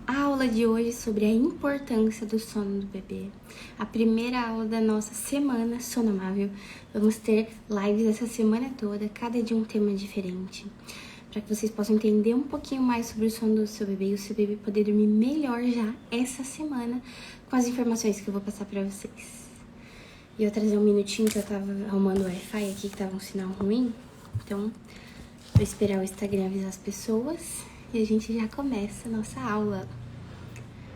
A aula de hoje é sobre a importância do sono do bebê. A primeira aula da nossa semana sonomável. Vamos ter lives essa semana toda, cada dia um tema diferente, para que vocês possam entender um pouquinho mais sobre o sono do seu bebê e o seu bebê poder dormir melhor já essa semana com as informações que eu vou passar para vocês. E eu trazer um minutinho que eu tava arrumando o Wi-Fi aqui, que tava um sinal ruim. Então, vou esperar o Instagram avisar as pessoas e a gente já começa a nossa aula.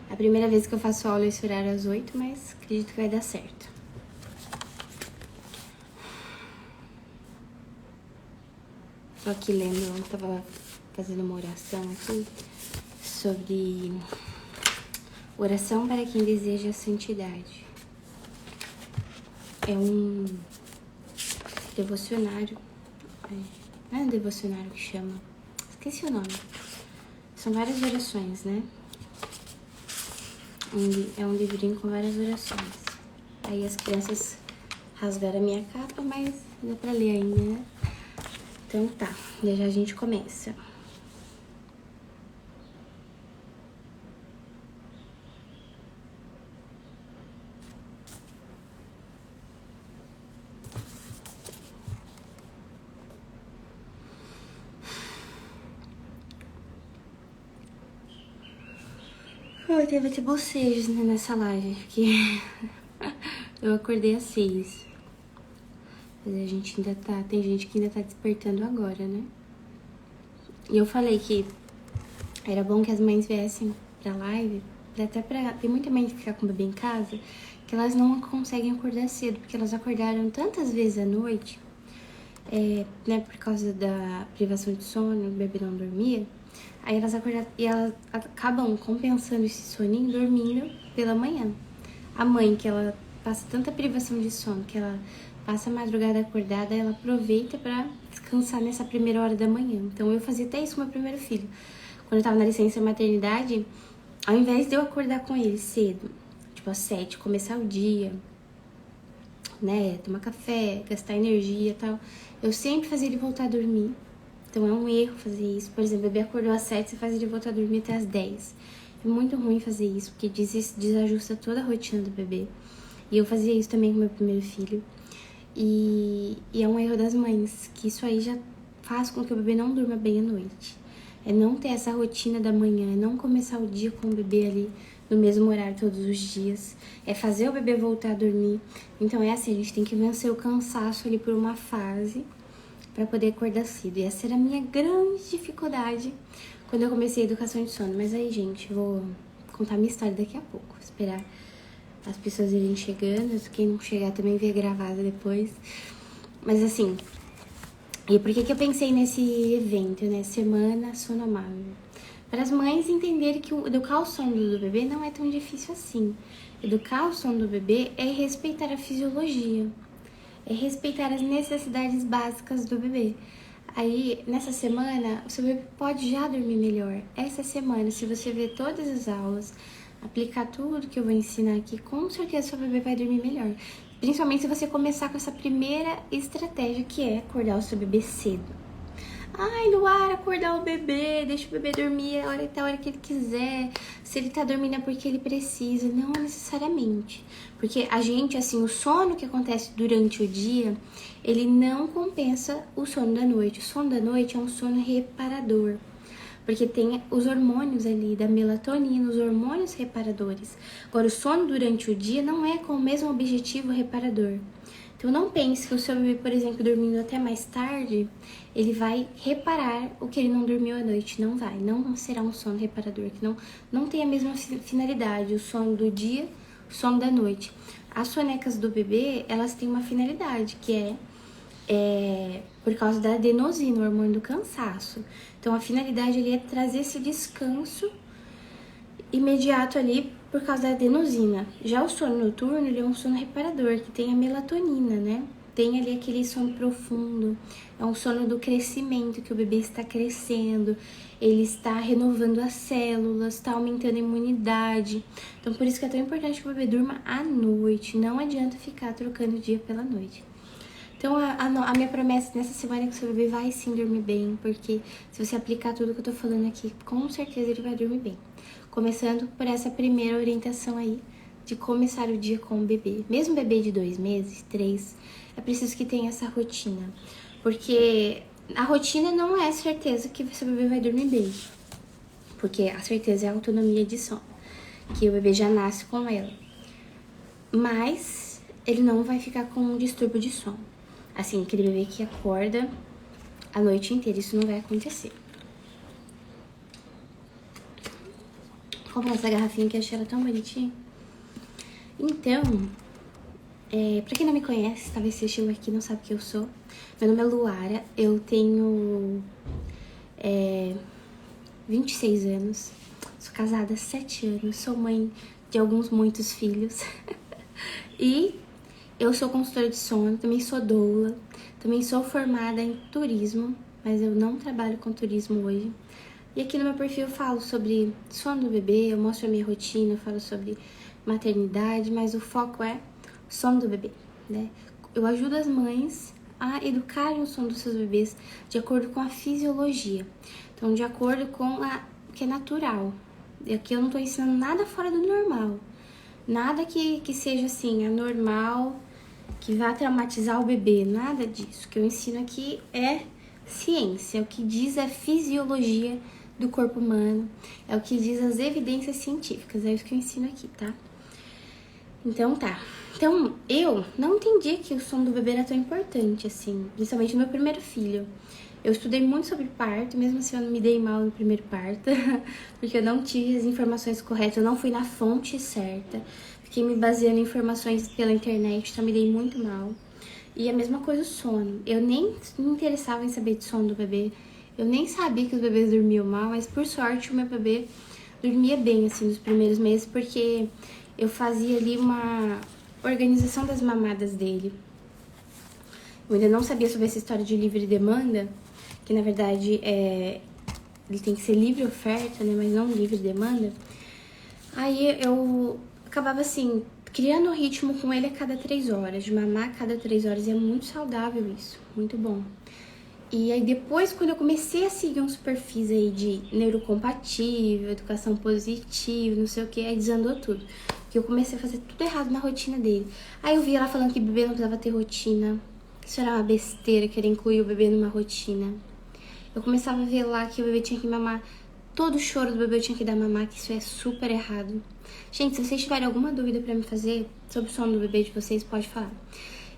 É a primeira vez que eu faço aula esse horário às 8, mas acredito que vai dar certo. Tô aqui lendo, eu tava fazendo uma oração aqui sobre oração para quem deseja santidade. É um devocionário, não é um devocionário que chama, esqueci o nome. São várias orações, né? É um livrinho com várias orações. Aí as crianças rasgaram a minha capa, mas dá pra ler ainda, né? Então tá, já a gente começa. Eu teve até bocejos, né, nessa live, porque eu acordei às 6. Mas a gente ainda tá, tem gente que ainda tá despertando agora, né? E eu falei que era bom que as mães viessem pra live, até pra... Tem muita mãe que fica com o bebê em casa, que elas não conseguem acordar cedo, porque elas acordaram tantas vezes à noite, né, por causa da privação de sono, o bebê não dormia. Aí elas acordam e elas acabam compensando esse soninho dormindo pela manhã. A mãe, que ela passa tanta privação de sono, que ela passa a madrugada acordada, ela aproveita pra descansar nessa primeira hora da manhã. Então eu fazia até isso com meu primeiro filho. Quando eu tava na licença maternidade, ao invés de eu acordar com ele cedo, tipo às 7, começar o dia, né, tomar café, gastar energia e tal, eu sempre fazia ele voltar a dormir. Então é um erro fazer isso. Por exemplo, o bebê acordou às 7, você faz ele voltar a dormir até às 10. É muito ruim fazer isso, porque desajusta toda a rotina do bebê. E eu fazia isso também com meu primeiro filho. E é um erro das mães, que isso aí já faz com que o bebê não durma bem à noite. É não ter essa rotina da manhã, é não começar o dia com o bebê ali no mesmo horário todos os dias. É fazer o bebê voltar a dormir. Então é assim, a gente tem que vencer o cansaço ali por uma fase para poder acordar cedo. E essa era a minha grande dificuldade quando eu comecei a educação de sono. Mas aí, gente, vou contar minha história daqui a pouco. Esperar as pessoas irem chegando. Quem não chegar também vê gravada depois. Mas assim, e por que eu pensei nesse evento, né? Semana Sonomável? Para as mães entenderem que educar o sono do bebê não é tão difícil assim. Educar o sono do bebê é respeitar a fisiologia. É respeitar as necessidades básicas do bebê. Aí, nessa semana, o seu bebê pode já dormir melhor. Essa semana, se você ver todas as aulas, aplicar tudo que eu vou ensinar aqui, com certeza seu bebê vai dormir melhor. Principalmente se você começar com essa primeira estratégia, que é acordar o seu bebê cedo. Ai, Luara, acordar o bebê, deixa o bebê dormir até a hora que ele quiser. Se ele tá dormindo é porque ele precisa. Não necessariamente. Porque a gente, assim, o sono que acontece durante o dia, ele não compensa o sono da noite. O sono da noite é um sono reparador. Porque tem os hormônios ali da melatonina, os hormônios reparadores. Agora, o sono durante o dia não é com o mesmo objetivo reparador. Então, não pense que o seu bebê, por exemplo, dormindo até mais tarde, ele vai reparar o que ele não dormiu à noite. Não vai, não será um sono reparador, que não tem a mesma finalidade, o sono do dia, o sono da noite. As sonecas do bebê, elas têm uma finalidade, que é por causa da adenosina, o hormônio do cansaço. Então, a finalidade ali é trazer esse descanso imediato ali por causa da adenosina. Já o sono noturno, ele é um sono reparador, que tem a melatonina, né? Tem ali aquele sono profundo, é um sono do crescimento, que o bebê está crescendo, ele está renovando as células, está aumentando a imunidade. Então, por isso que é tão importante que o bebê durma à noite, não adianta ficar trocando o dia pela noite. Então, a minha promessa nessa semana é que o seu bebê vai sim dormir bem, porque se você aplicar tudo que eu tô falando aqui, com certeza ele vai dormir bem. Começando por essa primeira orientação aí de começar o dia com o bebê. Mesmo bebê de 2 meses, 3, é preciso que tenha essa rotina. Porque a rotina não é certeza que seu bebê vai dormir bem. Porque a certeza é a autonomia de sono, que o bebê já nasce com ela. Mas ele não vai ficar com um distúrbio de sono. Assim, aquele bebê que acorda a noite inteira, isso não vai acontecer. Vou comprar essa garrafinha que eu achei ela tão bonitinha. Então, pra quem não me conhece, talvez você chegou aqui e não sabe quem eu sou. Meu nome é Luara, eu tenho 26 anos, sou casada há 7 anos, sou mãe de muitos filhos. E eu sou consultora de sono, também sou doula, também sou formada em turismo, mas eu não trabalho com turismo hoje. E aqui no meu perfil eu falo sobre sono do bebê, eu mostro a minha rotina, eu falo sobre maternidade, mas o foco é sono do bebê, né? Eu ajudo as mães a educarem o sono dos seus bebês de acordo com a fisiologia. Então, de acordo com o que é natural. E aqui eu não tô ensinando nada fora do normal. Nada que seja assim, anormal, que vá traumatizar o bebê, nada disso. O que eu ensino aqui é ciência, é o que diz a fisiologia do corpo humano, é o que diz as evidências científicas, é isso que eu ensino aqui, tá? Então tá. Então, eu não entendi que o sono do bebê era tão importante, assim, principalmente no meu primeiro filho. Eu estudei muito sobre parto, mesmo assim eu não me dei mal no primeiro parto, porque eu não tive as informações corretas, eu não fui na fonte certa, fiquei me baseando em informações pela internet, então me dei muito mal. E a mesma coisa o sono, eu nem me interessava em saber de sono do bebê, eu nem sabia que os bebês dormiam mal, mas por sorte o meu bebê dormia bem, assim, nos primeiros meses, porque eu fazia ali uma organização das mamadas dele. Eu ainda não sabia sobre essa história de livre demanda, que na verdade ele tem que ser livre oferta, né, mas não livre demanda. Aí eu acabava assim, criando um ritmo com ele a cada 3 horas, de mamar a cada 3 horas, e é muito saudável isso, muito bom. E aí depois, quando eu comecei a seguir uns perfis aí de neurocompatível, educação positiva, não sei o que, aí desandou tudo. Porque eu comecei a fazer tudo errado na rotina dele. Aí eu vi ela falando que bebê não precisava ter rotina. Isso era uma besteira, querer incluir o bebê numa rotina. Eu começava a ver lá que o bebê tinha que mamar, todo choro do bebê eu tinha que dar mamar, que isso é super errado. Gente, se vocês tiverem alguma dúvida pra me fazer sobre o sono do bebê de vocês, pode falar.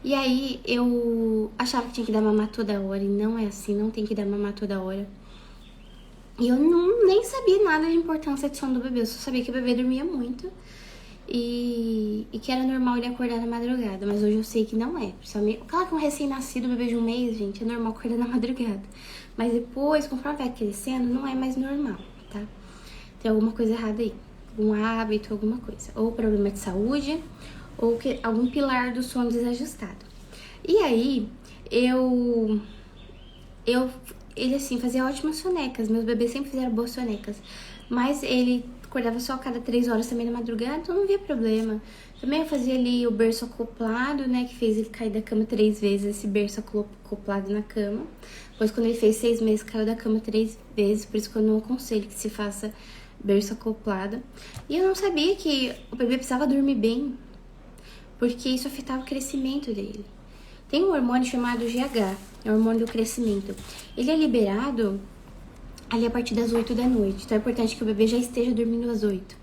E aí eu achava que tinha que dar mamar toda hora, e não é assim, não tem que dar mamar toda hora. E eu nem sabia nada de importância de sono do bebê, eu só sabia que o bebê dormia muito. E que era normal ele acordar na madrugada, mas hoje eu sei que não é. Principalmente, claro que um recém-nascido, bebê de 1 mês, gente, é normal acordar na madrugada. Mas depois, conforme vai crescendo, não é mais normal, tá? Tem alguma coisa errada aí, algum hábito, alguma coisa. Ou problema de saúde, ou algum pilar do sono desajustado. E aí, ele assim, fazia ótimas sonecas, meus bebês sempre fizeram boas sonecas. Mas ele acordava só a cada 3 horas também na madrugada, então não via problema. Também eu fazia ali o berço acoplado, né, que fez ele cair da cama 3 vezes, esse berço acoplado na cama. Depois, quando ele fez 6 meses, caiu da cama 3 vezes, por isso que eu não aconselho que se faça berço acoplado. E eu não sabia que o bebê precisava dormir bem, porque isso afetava o crescimento dele. Tem um hormônio chamado GH, é o hormônio do crescimento. Ele é liberado ali a partir das 8 da noite. Então é importante que o bebê já esteja dormindo às 8.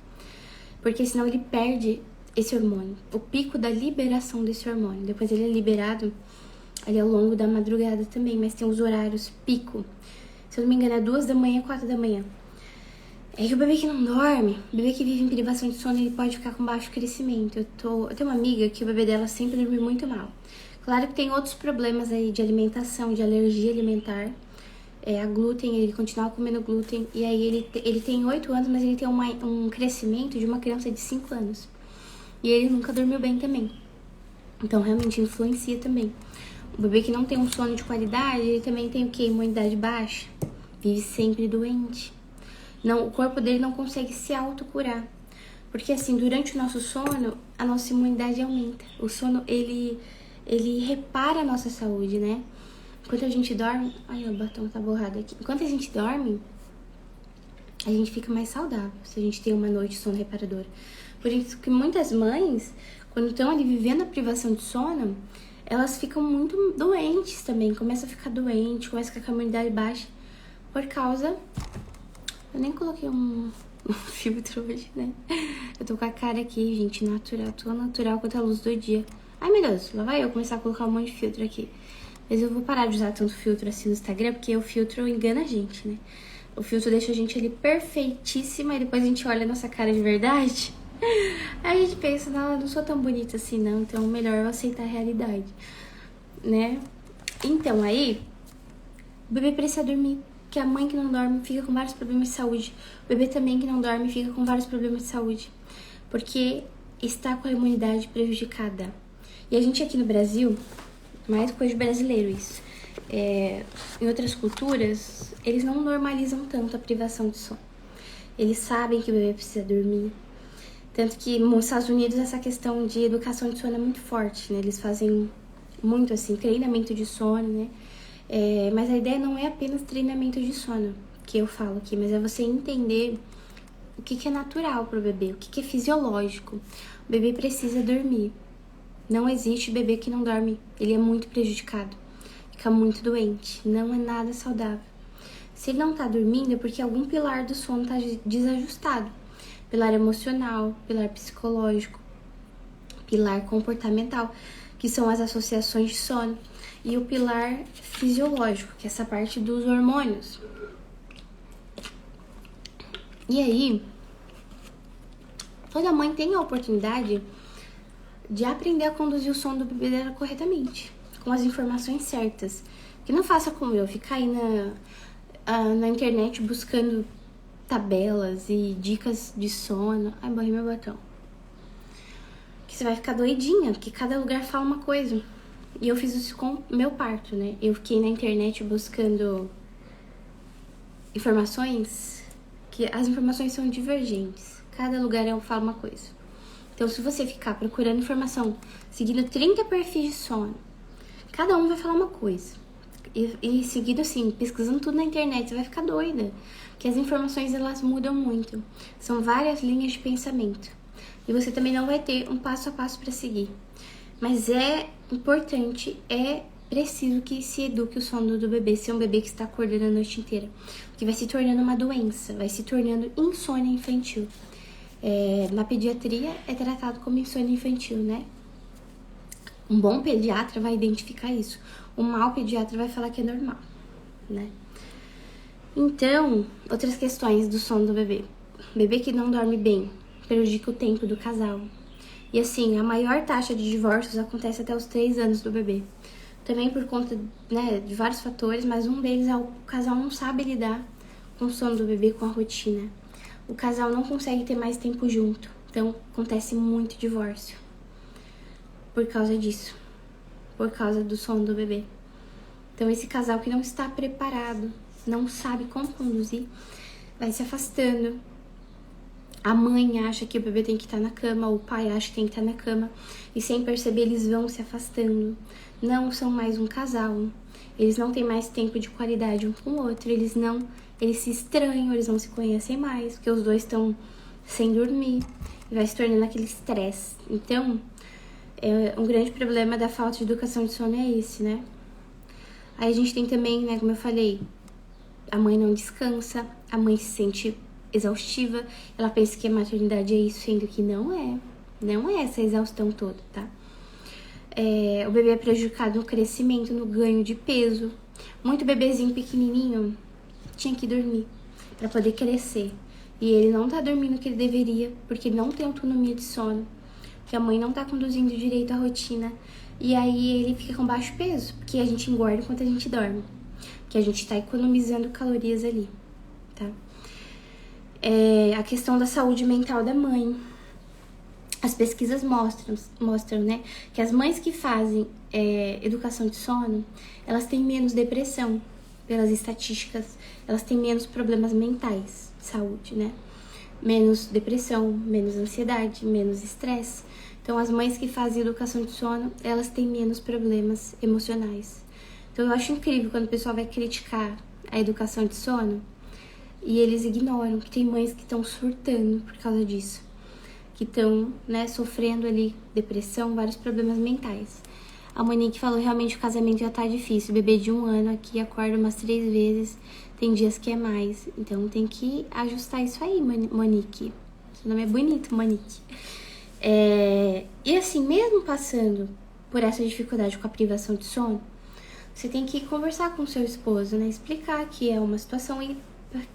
Porque senão ele perde esse hormônio, o pico da liberação desse hormônio. Depois ele é liberado ali ao longo da madrugada também, mas tem os horários pico. Se eu não me engano é 2 da manhã, 4 da manhã. É que o bebê que não dorme, o bebê que vive em privação de sono, ele pode ficar com baixo crescimento. Eu tenho uma amiga que o bebê dela sempre dorme muito mal. Claro que tem outros problemas aí de alimentação, de alergia alimentar. A glúten, ele continua comendo glúten. E aí ele tem 8 anos, mas ele tem um crescimento de uma criança de 5 anos. E ele nunca dormiu bem também. Então realmente influencia também. O bebê que não tem um sono de qualidade, ele também tem o quê? Imunidade baixa. Vive sempre doente. Não, o corpo dele não consegue se autocurar. Porque assim, durante o nosso sono, a nossa imunidade aumenta. O sono, ele repara a nossa saúde, né? Enquanto a gente dorme... Ai, o batom tá borrado aqui. Enquanto a gente dorme, a gente fica mais saudável se a gente tem uma noite de sono reparadora. Por isso que muitas mães, quando estão ali vivendo a privação de sono, elas ficam muito doentes também, começam a ficar doente, começa com a imunidade baixa, por causa... Eu nem coloquei um filtro hoje, né? Eu tô com a cara aqui, gente, natural, tô natural quanto a luz do dia. Ai, meu Deus, lá vai eu começar a colocar um monte de filtro aqui. Mas eu vou parar de usar tanto filtro assim no Instagram, porque o filtro engana a gente, né? O filtro deixa a gente ali perfeitíssima e depois a gente olha a nossa cara de verdade. Aí a gente pensa, não, eu não sou tão bonita assim, não, então melhor eu aceitar a realidade, né? Então aí, o bebê precisa dormir, porque a mãe que não dorme fica com vários problemas de saúde. O bebê também que não dorme fica com vários problemas de saúde, porque está com a imunidade prejudicada. E a gente aqui no Brasil, mais coisa de brasileiro isso, em outras culturas, eles não normalizam tanto a privação de sono. Eles sabem que o bebê precisa dormir. Tanto que nos Estados Unidos essa questão de educação de sono é muito forte, né? Eles fazem muito, assim, treinamento de sono, né? Mas a ideia não é apenas treinamento de sono, que eu falo aqui, mas é você entender o que é natural para o bebê, o que é fisiológico. O bebê precisa dormir. Não existe bebê que não dorme, ele é muito prejudicado, fica muito doente, não é nada saudável. Se ele não tá dormindo é porque algum pilar do sono tá desajustado. Pilar emocional, pilar psicológico, pilar comportamental, que são as associações de sono, e o pilar fisiológico, que é essa parte dos hormônios. E aí, toda mãe tem a oportunidade de aprender a conduzir o sono do bebê dela corretamente, com as informações certas. Que não faça como eu, ficar aí na internet buscando tabelas e dicas de sono. Ai, borrei meu batom. Que você vai ficar doidinha, porque cada lugar fala uma coisa. E eu fiz isso com meu parto, né? Eu fiquei na internet buscando informações, que as informações são divergentes. Cada lugar fala uma coisa. Então, se você ficar procurando informação, seguindo 30 perfis de sono, cada um vai falar uma coisa. E seguido assim, pesquisando tudo na internet, você vai ficar doida. Porque as informações, elas mudam muito. São várias linhas de pensamento. E você também não vai ter um passo a passo para seguir. Mas é importante, é preciso que se eduque o sono do bebê, se é um bebê que está acordando a noite inteira. Porque vai se tornando uma doença, vai se tornando insônia infantil. Na pediatria é tratado como insônia infantil, né? Um bom pediatra vai identificar isso. Um mau pediatra vai falar que é normal, né? Então, outras questões do sono do bebê. Bebê que não dorme bem prejudica o tempo do casal. E assim, a maior taxa de divórcios acontece até os 3 anos do bebê. Também por conta, né, de vários fatores, mas um deles é o casal não sabe lidar com o sono do bebê, com a rotina. O casal não consegue ter mais tempo junto. Então, acontece muito divórcio por causa disso, por causa do sono do bebê. Então, esse casal que não está preparado, não sabe como conduzir, vai se afastando. A mãe acha que o bebê tem que estar na cama, ou o pai acha que tem que estar na cama, e sem perceber eles vão se afastando. Não são mais um casal, eles não têm mais tempo de qualidade um com o outro, eles se estranham, eles não se conhecem mais, porque os dois estão sem dormir, e vai se tornando aquele estresse. Então, um grande problema da falta de educação de sono é esse, né? Aí a gente tem também, né, como eu falei, a mãe não descansa, a mãe se sente exaustiva, ela pensa que a maternidade é isso, sendo que não é essa exaustão toda, tá? O bebê é prejudicado no crescimento, no ganho de peso. Muito bebezinho pequenininho tinha que dormir para poder crescer. E ele não tá dormindo o que ele deveria, porque ele não tem autonomia de sono, porque a mãe não tá conduzindo direito a rotina. E aí ele fica com baixo peso, porque a gente engorda enquanto a gente dorme, que a gente tá economizando calorias ali, tá? A questão da saúde mental da mãe. As pesquisas mostram, né, que as mães que fazem educação de sono, elas têm menos depressão, pelas estatísticas, elas têm menos problemas mentais de saúde, né? Menos depressão, menos ansiedade, menos estresse. Então, as mães que fazem educação de sono, elas têm menos problemas emocionais. Então, eu acho incrível quando o pessoal vai criticar a educação de sono, e eles ignoram, que tem mães que estão surtando por causa disso, que estão, né, sofrendo ali depressão, vários problemas mentais. A Monique falou, realmente o casamento já tá difícil, o bebê de 1 ano aqui acorda umas 3 vezes, tem dias que é mais, então tem que ajustar isso aí, Monique. Seu nome é bonito, Monique. E assim, mesmo passando por essa dificuldade com a privação de sono, você tem que conversar com o seu esposo, né? Explicar que é uma situação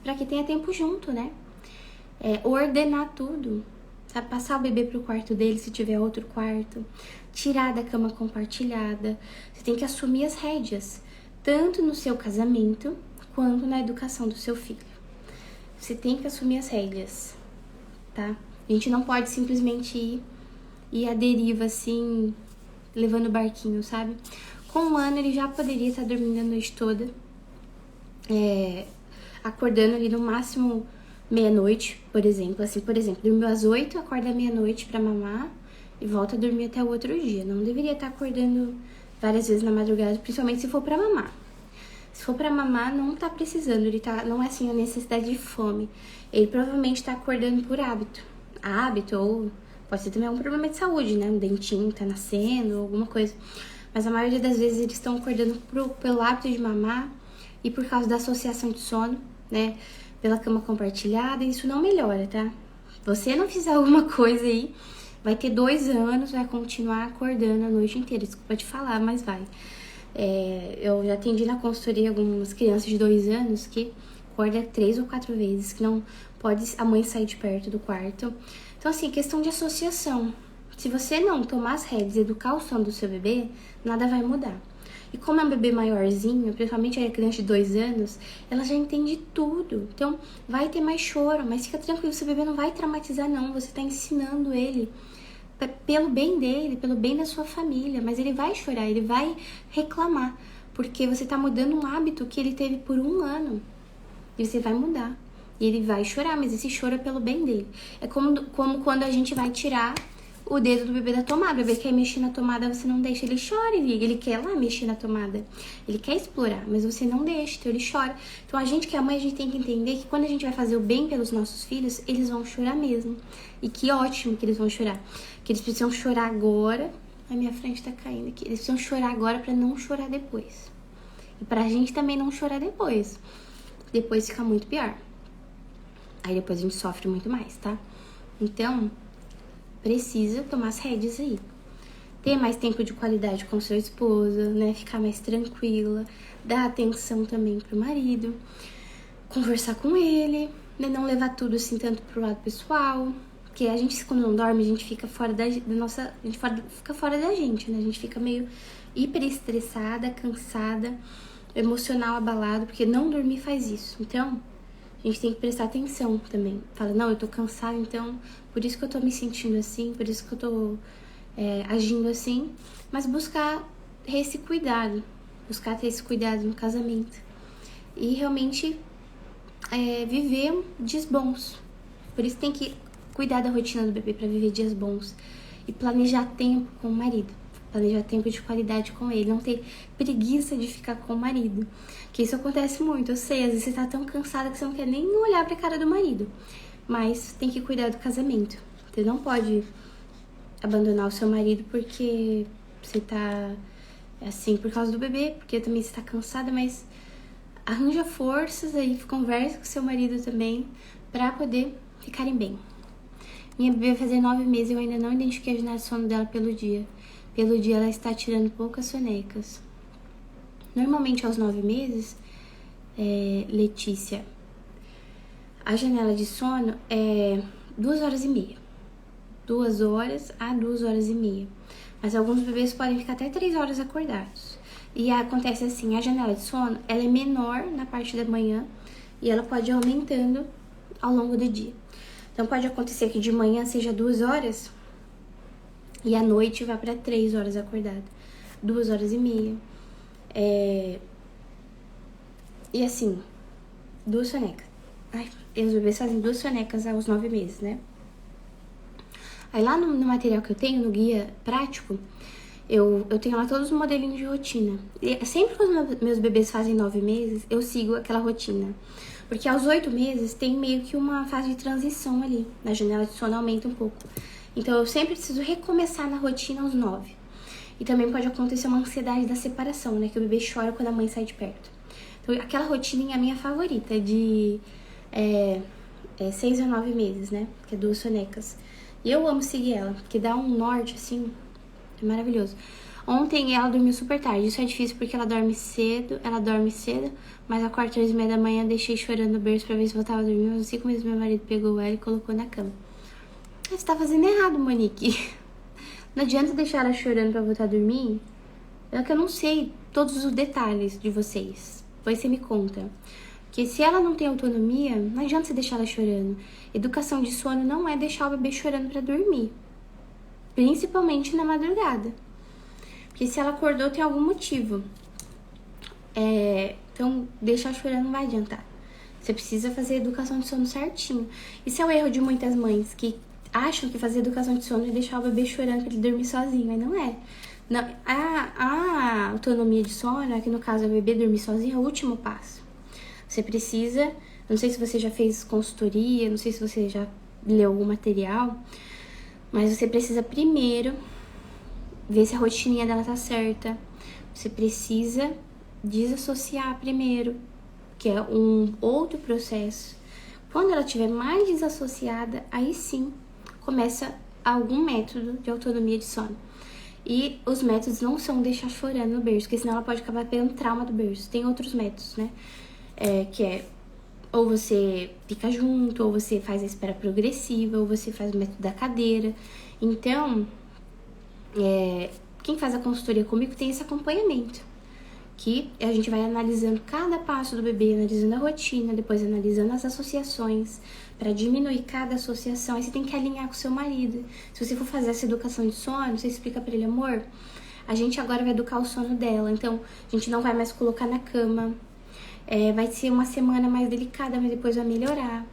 para que tenha tempo junto, né? Ordenar tudo, sabe? Passar o bebê pro quarto dele se tiver outro quarto, tirar da cama compartilhada. Você tem que assumir as rédeas, tanto no seu casamento quanto na educação do seu filho. Você tem que assumir as rédeas, tá? A gente não pode simplesmente ir à deriva assim, levando o barquinho, sabe? Com 1 ano ele já poderia estar dormindo a noite toda, acordando ali no máximo meia-noite, por exemplo. Assim, por exemplo, dormiu às 8, acorda à meia-noite pra mamar e volta a dormir até o outro dia. Não deveria estar acordando várias vezes na madrugada, principalmente se for pra mamar. Se for pra mamar, não tá precisando, não é assim a necessidade de fome. Ele provavelmente tá acordando por hábito, ou pode ser também um problema de saúde, né? Um dentinho tá nascendo, alguma coisa. Mas a maioria das vezes eles estão acordando pelo hábito de mamar e por causa da associação de sono, né? Pela cama compartilhada, e isso não melhora, tá? Você não fizer alguma coisa aí, vai ter 2 anos, vai continuar acordando a noite inteira. Desculpa te falar, mas vai. Eu já atendi na consultoria algumas crianças de 2 anos que acorda 3 ou 4 vezes, que não pode a mãe sair de perto do quarto. Então, assim, questão de associação. Se você não tomar as rédeas e educar o sono do seu bebê, nada vai mudar. E como é um bebê maiorzinho, principalmente a criança de 2 anos, ela já entende tudo. Então, vai ter mais choro, mas fica tranquilo, seu bebê não vai traumatizar, não. Você tá ensinando ele pelo bem dele, pelo bem da sua família, mas ele vai chorar, ele vai reclamar, porque você tá mudando um hábito que ele teve por 1 ano. E você vai mudar. E ele vai chorar, mas esse choro é pelo bem dele. É como quando a gente vai tirar o dedo do bebê da tomada. O bebê quer mexer na tomada, você não deixa, ele chora, ele quer lá mexer na tomada. Ele quer explorar, mas você não deixa, então ele chora. Então a gente que é mãe, a gente tem que entender que quando a gente vai fazer o bem pelos nossos filhos, eles vão chorar mesmo. E que ótimo que eles vão chorar. Que eles precisam chorar agora. A minha frente tá caindo aqui. Eles precisam chorar agora pra não chorar depois. E pra gente também não chorar depois. Depois fica muito pior. Aí depois a gente sofre muito mais, tá? Então, precisa tomar as rédeas aí. Ter mais tempo de qualidade com sua esposa, né? Ficar mais tranquila. Dar atenção também pro marido. Conversar com ele, né? Não levar tudo assim tanto pro lado pessoal. Porque a gente, quando não dorme, a gente fica fora da nossa... A gente fica fora da gente, né? A gente fica meio hiper estressada, cansada, emocional abalado, porque não dormir faz isso. Então, a gente tem que prestar atenção também. Fala, não, eu tô cansada, então por isso que eu tô me sentindo assim, por isso que eu tô agindo assim. Mas buscar ter esse cuidado no casamento. E realmente viver dias bons. Por isso tem que cuidar da rotina do bebê pra viver dias bons. E planejar tempo com o marido. Planejar tempo de qualidade com ele, não ter preguiça de ficar com o marido. Que isso acontece muito, eu sei, às vezes você tá tão cansada que você não quer nem olhar pra cara do marido. Mas tem que cuidar do casamento. Você não pode abandonar o seu marido porque você tá assim, por causa do bebê, porque também você tá cansada, mas arranja forças aí, conversa com seu marido também, pra poder ficarem bem. Minha bebê vai fazer 9 meses e eu ainda não identifiquei a janela de sono dela pelo dia. Pelo dia ela está tirando poucas sonecas. Normalmente aos 9 meses, Letícia, a janela de sono é 2h30. 2 horas a 2h30. Mas alguns bebês podem ficar até 3 horas acordados. E acontece assim, a janela de sono, ela é menor na parte da manhã e ela pode ir aumentando ao longo do dia. Então pode acontecer que de manhã seja 2 horas e à noite vá para 3 horas acordado. 2h30. E assim, 2 sonecas. E os bebês fazem 2 sonecas aos 9 meses, né? Aí lá no material que eu tenho, no guia prático, eu tenho lá todos os modelinhos de rotina. E sempre que os meus bebês fazem 9 meses, eu sigo aquela rotina. Porque aos 8 meses tem meio que uma fase de transição ali, na janela de sono aumenta um pouco. Então eu sempre preciso recomeçar na rotina aos 9. E também pode acontecer uma ansiedade da separação, né? Que o bebê chora quando a mãe sai de perto. Então aquela rotina é a minha favorita, de 6 a 9 meses, né? Que é 2 sonecas. E eu amo seguir ela, porque dá um norte, assim, é maravilhoso. Ontem ela dormiu super tarde, isso é difícil porque ela dorme cedo, mas às 4h30 da manhã deixei chorando no berço pra ver se voltava a dormir, mas 5 meses meu marido pegou ela e colocou na cama. Você tá fazendo errado, Monique. Não adianta deixar ela chorando pra voltar a dormir, é que eu não sei todos os detalhes de vocês, depois você me conta. Porque se ela não tem autonomia, não adianta você deixar ela chorando. Educação de sono não é deixar o bebê chorando pra dormir, principalmente na madrugada. Porque se ela acordou, tem algum motivo. Então, deixar chorando não vai adiantar. Você precisa fazer educação de sono certinho. Isso é o erro de muitas mães, que acham que fazer educação de sono é deixar o bebê chorando pra ele dormir sozinho, mas não é. Não, a autonomia de sono, aqui no caso o bebê dormir sozinho, é o último passo. Você precisa, não sei se você já fez consultoria, não sei se você já leu algum material, mas você precisa primeiro ver se a rotininha dela tá certa. Você precisa desassociar primeiro, que é um outro processo. Quando ela estiver mais desassociada, aí sim começa algum método de autonomia de sono. E os métodos não são deixar chorando no berço, porque senão ela pode acabar pegando trauma do berço. Tem outros métodos, né? Que é ou você fica junto, ou você faz a espera progressiva, ou você faz o método da cadeira. Então, quem faz a consultoria comigo tem esse acompanhamento, que a gente vai analisando cada passo do bebê, analisando a rotina, depois analisando as associações, para diminuir cada associação. Aí você tem que alinhar com o seu marido. Se você for fazer essa educação de sono, você explica para ele, amor, a gente agora vai educar o sono dela, então a gente não vai mais colocar na cama, vai ser uma semana mais delicada, mas depois vai melhorar.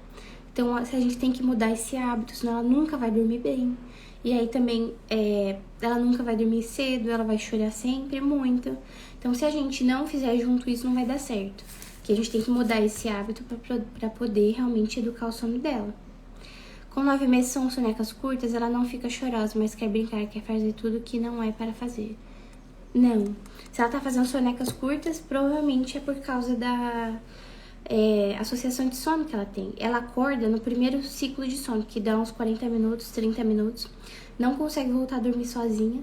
Então a gente tem que mudar esse hábito, senão ela nunca vai dormir bem. E aí também, ela nunca vai dormir cedo, ela vai chorar sempre, muito. Então, se a gente não fizer junto isso, não vai dar certo. Porque a gente tem que mudar esse hábito para poder realmente educar o sono dela. Com 9 meses são sonecas curtas, ela não fica chorosa, mas quer brincar, quer fazer tudo que não é para fazer. Não. Se ela tá fazendo sonecas curtas, provavelmente é por causa da associação de sono que ela tem. Ela acorda no primeiro ciclo de sono, que dá uns 40 minutos, 30 minutos. Não consegue voltar a dormir sozinha.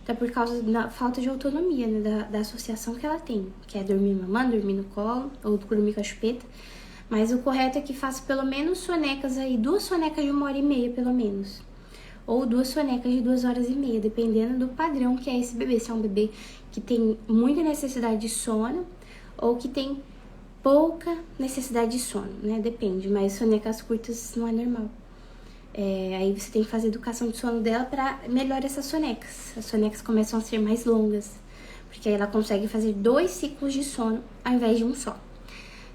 Então, por causa da falta de autonomia, né, da associação que ela tem. Que é dormir mamando, dormir no colo, ou dormir com a chupeta. Mas o correto é que faça pelo menos sonecas aí, 2 sonecas de 1h30, pelo menos. Ou 2 sonecas de 2h30, dependendo do padrão que é esse bebê. Se é um bebê que tem muita necessidade de sono, ou que tem pouca necessidade de sono, né? Depende, mas sonecas curtas não é normal. Aí você tem que fazer educação de sono dela para melhorar essas sonecas. As sonecas começam a ser mais longas, porque aí ela consegue fazer 2 ciclos de sono ao invés de um só.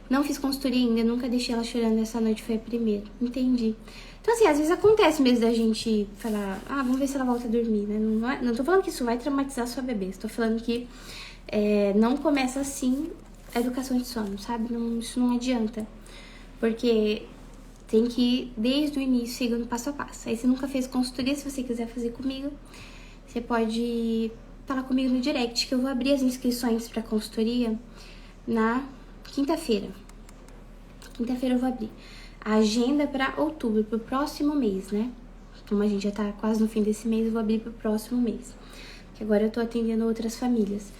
Não fiz consultoria ainda, nunca deixei ela chorando, essa noite foi a primeira. Entendi. Então, assim, às vezes acontece mesmo da gente falar, vamos ver se ela volta a dormir, né? Não tô falando que isso vai traumatizar sua bebê, estou falando que não começa assim a educação de sono, sabe? Isso não adianta, porque tem que ir desde o início, seguindo passo a passo. Aí, se nunca fez consultoria, se você quiser fazer comigo, você pode falar comigo no direct, que eu vou abrir as inscrições para consultoria na quinta-feira. Quinta-feira eu vou abrir a agenda para outubro, pro próximo mês, né? Como a gente já tá quase no fim desse mês, eu vou abrir pro próximo mês. Que agora eu tô atendendo outras famílias.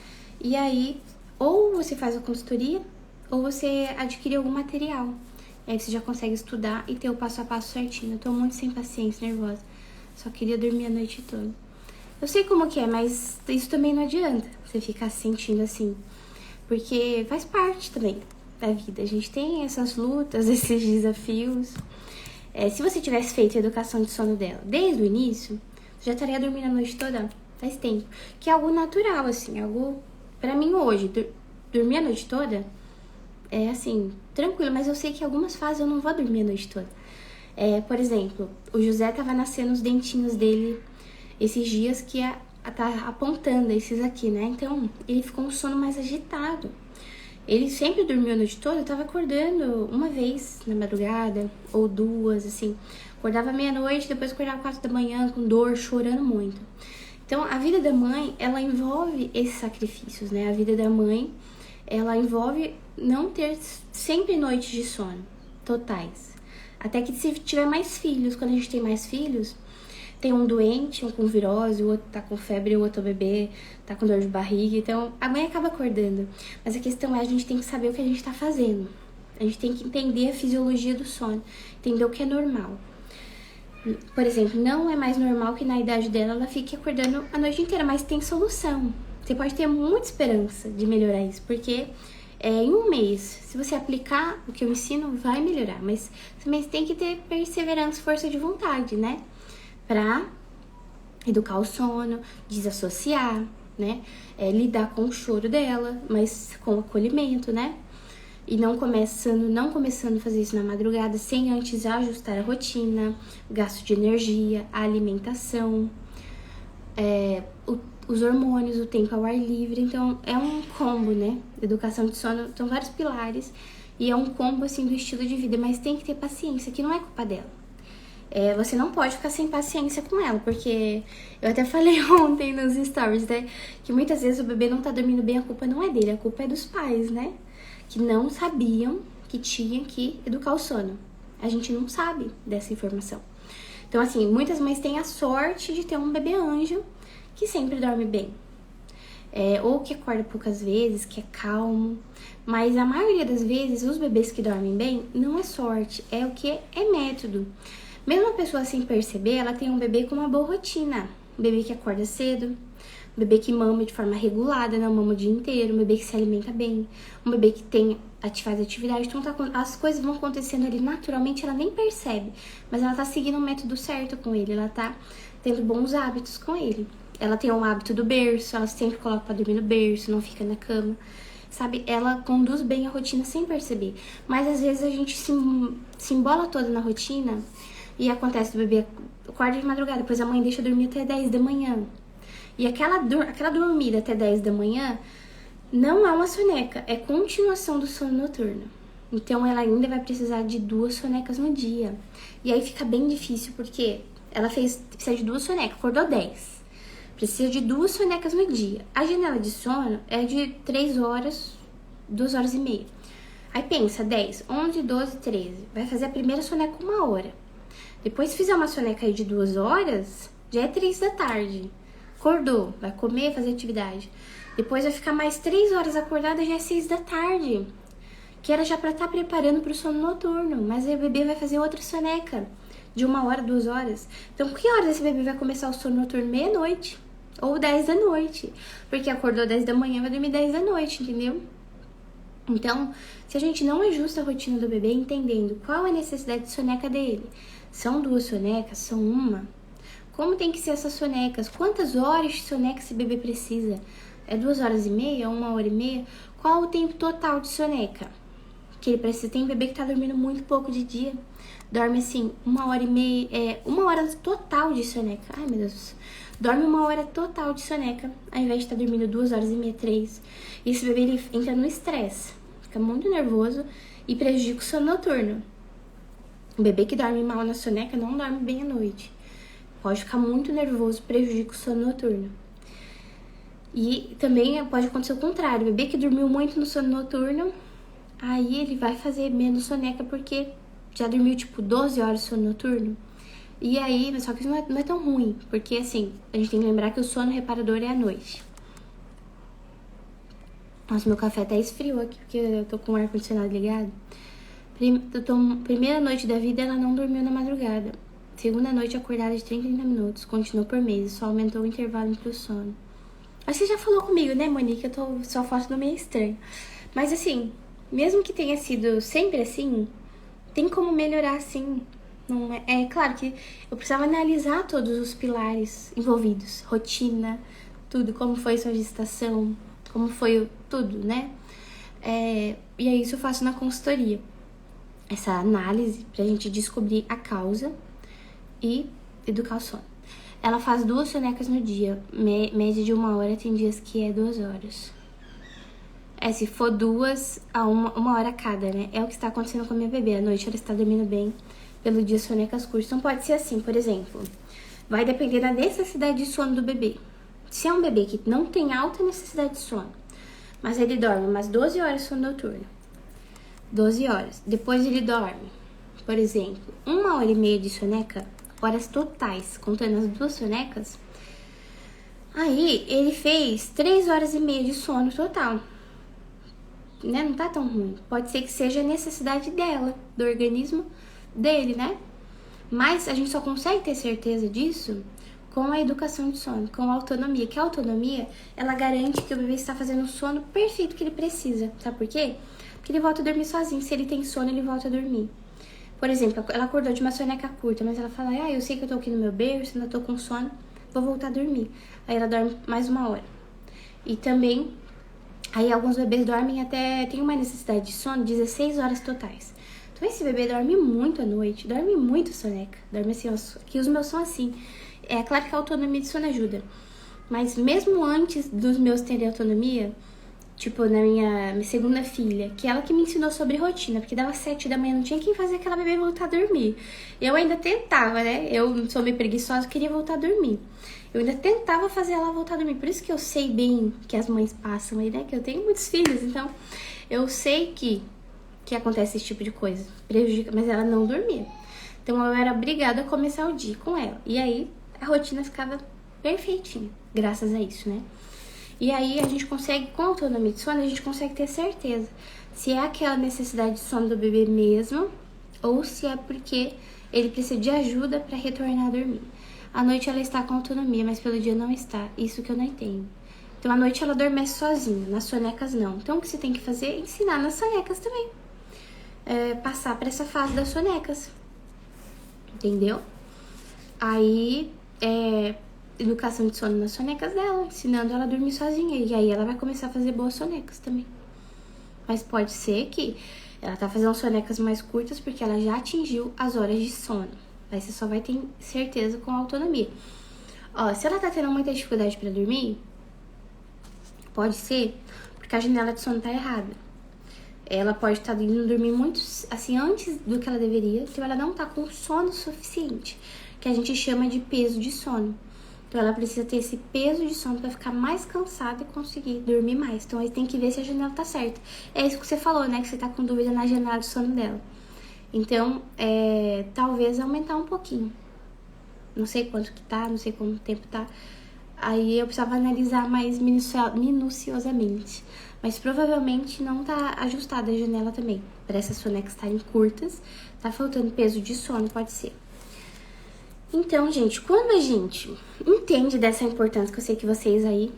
E aí, ou você faz a consultoria, ou você adquire algum material. Aí você já consegue estudar e ter o passo a passo certinho. Eu tô muito sem paciência, nervosa. Só queria dormir a noite toda. Eu sei como que é, mas isso também não adianta. Você ficar se sentindo assim. Porque faz parte também da vida. A gente tem essas lutas, esses desafios. Se você tivesse feito a educação de sono dela desde o início, você já estaria dormindo a noite toda. Faz tempo. Que é algo natural, assim. Algo, pra mim hoje, dormir a noite toda é assim, tranquilo, mas eu sei que em algumas fases eu não vou dormir a noite toda. Por exemplo, o José tava nascendo os dentinhos dele esses dias tá apontando esses aqui, né? Então, ele ficou um sono mais agitado. Ele sempre dormiu a noite toda, eu tava acordando uma vez na madrugada, ou duas, assim. Acordava meia-noite, depois acordava 4 da manhã, com dor, chorando muito. Então, a vida da mãe, ela envolve esses sacrifícios, né? A vida da mãe, ela envolve não ter sempre noites de sono totais. Até que se tiver mais filhos, quando a gente tem mais filhos, tem um doente, um com virose, o outro tá com febre, o outro bebê tá com dor de barriga. Então, a mãe acaba acordando. Mas a questão é, a gente tem que saber o que a gente tá fazendo. A gente tem que entender a fisiologia do sono, entender o que é normal. Por exemplo, não é mais normal que na idade dela ela fique acordando a noite inteira, mas tem solução. Você pode ter muita esperança de melhorar isso, porque em um mês, se você aplicar o que eu ensino, vai melhorar. Mas também tem que ter perseverança, força de vontade, né? Pra educar o sono, desassociar, né? Lidar com o choro dela, mas com acolhimento, né? E não começando a fazer isso na madrugada sem antes ajustar a rotina, gasto de energia, a alimentação, os hormônios, o tempo ao ar livre. Então, é um combo, né? Educação de sono, são vários pilares e é um combo, assim, do estilo de vida. Mas tem que ter paciência, que não é culpa dela. Você não pode ficar sem paciência com ela, porque eu até falei ontem nos stories, né? Que muitas vezes o bebê não tá dormindo bem, a culpa não é dele, a culpa é dos pais, né? Que não sabiam que tinha que educar o sono. A gente não sabe dessa informação. Então, assim, muitas mães têm a sorte de ter um bebê anjo que sempre dorme bem. Ou que acorda poucas vezes, que é calmo. Mas a maioria das vezes, os bebês que dormem bem, não é sorte, é o que é método. Mesmo a pessoa sem perceber, ela tem um bebê com uma boa rotina. Um bebê que acorda cedo, um bebê que mama de forma regulada, não mama o dia inteiro, um bebê que se alimenta bem, um bebê que faz atividade. Então as coisas vão acontecendo ali naturalmente, ela nem percebe, mas ela tá seguindo o método certo com ele, ela tá tendo bons hábitos com ele. Ela tem um hábito do berço, ela sempre coloca pra dormir no berço, não fica na cama, sabe? Ela conduz bem a rotina sem perceber. Mas às vezes a gente se embola toda na rotina e acontece do bebê acorda de madrugada, depois a mãe deixa dormir até 10 da manhã. E aquela dormida até 10 da manhã não é uma soneca, é continuação do sono noturno. Então ela ainda vai precisar de 2 sonecas no dia. E aí fica bem difícil, porque ela precisa de 2 sonecas, acordou 10. Precisa de 2 sonecas no dia. A janela de sono é de 3 horas, 2 horas e meia. Aí pensa, 10, 11, 12, 13. Vai fazer a primeira soneca 1 hora. Depois, se fizer uma soneca aí de 2 horas, já é 3 da tarde. Acordou, vai comer, fazer atividade. Depois vai ficar mais 3 horas acordada, já é 6 da tarde. Que era já pra estar preparando pro sono noturno. Mas aí o bebê vai fazer outra soneca de 1 hora, 2 horas. Então, que horas esse bebê vai começar o sono noturno? Meia-noite. Ou 10 da noite. Porque acordou 10 da manhã, vai dormir 10 da noite, entendeu? Então, se a gente não ajusta a rotina do bebê, entendendo qual é a necessidade de soneca dele, são 2 sonecas, são 1. Como tem que ser essas sonecas? Quantas horas de soneca esse bebê precisa? É 2 horas e meia, 1 hora e meia? Qual o tempo total de soneca que ele precisa? Tem bebê que tá dormindo muito pouco de dia. Dorme assim, 1 hora e meia, 1 hora total de soneca. Ai, meu Deus. Dorme 1 hora total de soneca, ao invés de estar dormindo 2 horas e meia, 3. E esse bebê, ele entra no estresse. Fica muito nervoso e prejudica o sono noturno. O bebê que dorme mal na soneca não dorme bem à noite. Pode ficar muito nervoso, prejudica o sono noturno. E também pode acontecer o contrário. O bebê que dormiu muito no sono noturno, aí ele vai fazer menos soneca porque já dormiu tipo 12 horas de sono noturno. E aí, só que isso não é tão ruim, porque assim, a gente tem que lembrar que o sono reparador é à noite. Nossa, meu café até esfriou aqui, porque eu tô com o ar-condicionado ligado. Primeira noite da vida, ela não dormiu na madrugada. Segunda noite, acordada de 30 em 30 minutos. Continuou por meses, só aumentou o intervalo entre o sono. Acho que você já falou comigo, né, Monique? Sua foto do meio estranho. Mas assim, mesmo que tenha sido sempre assim, tem como melhorar assim. Não é claro que eu precisava analisar todos os pilares envolvidos. Rotina, tudo, como foi sua gestação, como foi tudo, né? E aí isso eu faço na consultoria. Essa análise pra gente descobrir a causa e educar o sono. Ela faz 2 sonecas no dia, média de 1 hora, tem dias que é 2 horas. Se for 2 a 1 hora cada, né? É o que está acontecendo com a minha bebê. À noite ela está dormindo bem, pelo dia sonecas curtas. Então pode ser assim, por exemplo. Vai depender da necessidade de sono do bebê. Se é um bebê que não tem alta necessidade de sono, mas ele dorme umas 12 horas de sono noturno, 12 horas. Depois ele dorme, por exemplo, 1h30 de soneca, horas totais, contando as 2 sonecas. Aí ele fez 3h30 de sono total. Né? Não tá tão ruim. Pode ser que seja a necessidade dela, do organismo dele, né? Mas a gente só consegue ter certeza disso com a educação de sono, com a autonomia. Que a autonomia, ela garante que o bebê está fazendo o sono perfeito que ele precisa. Sabe por quê? Porque ele volta a dormir sozinho. Se ele tem sono, ele volta a dormir. Por exemplo, ela acordou de uma soneca curta, mas ela fala, eu sei que eu tô aqui no meu berço, ainda tô com sono, vou voltar a dormir. Aí ela dorme mais 1 hora. E também, aí alguns bebês dormem até, tem uma necessidade de sono, 16 horas totais. Então esse bebê dorme muito à noite, dorme muito soneca, dorme assim, que os meus são assim. É claro que a autonomia de sono ajuda, mas mesmo antes dos meus terem autonomia, tipo na minha segunda filha, que ela que me ensinou sobre rotina, porque dava 7 da manhã, não tinha quem fazer aquela bebê voltar a dormir. Eu ainda tentava, né? Eu sou meio preguiçosa, queria voltar a dormir. Eu ainda tentava fazer ela voltar a dormir, por isso que eu sei bem que as mães passam aí, né? Que eu tenho muitos filhos, então eu sei que acontece esse tipo de coisa, prejudica, mas ela não dormia. Então eu era obrigada a começar o dia com ela. E aí a rotina ficava perfeitinha, graças a isso, né? E aí a gente consegue, com a autonomia de sono, a gente consegue ter certeza se é aquela necessidade de sono do bebê mesmo ou se é porque ele precisa de ajuda para retornar a dormir. À noite ela está com autonomia, mas pelo dia não está. Isso que eu não entendo. Então à noite ela adormece sozinha, nas sonecas não. Então o que você tem que fazer é ensinar nas sonecas também. Passar para essa fase das sonecas. Entendeu? Aí, educação de sono nas sonecas dela, ensinando ela a dormir sozinha. E aí ela vai começar a fazer boas sonecas também. Mas pode ser que ela tá fazendo sonecas mais curtas porque ela já atingiu as horas de sono. Aí você só vai ter certeza com a autonomia. Ó, se ela tá tendo muita dificuldade para dormir, pode ser porque a janela de sono tá errada. Ela pode estar indo dormir muito, assim, antes do que ela deveria, então ela não tá com sono suficiente, que a gente chama de peso de sono. Então ela precisa ter esse peso de sono para ficar mais cansada e conseguir dormir mais. Então aí tem que ver se a janela tá certa. É isso que você falou, né, que você tá com dúvida na janela de sono dela. Então, talvez aumentar um pouquinho. Não sei quanto que tá, não sei quanto tempo tá. Aí eu precisava analisar mais minuciosamente. Mas provavelmente não tá ajustada a janela também. Para essas sonecas estarem curtas, tá faltando peso de sono, pode ser. Então, gente, quando a gente entende dessa importância, que eu sei que vocês aí,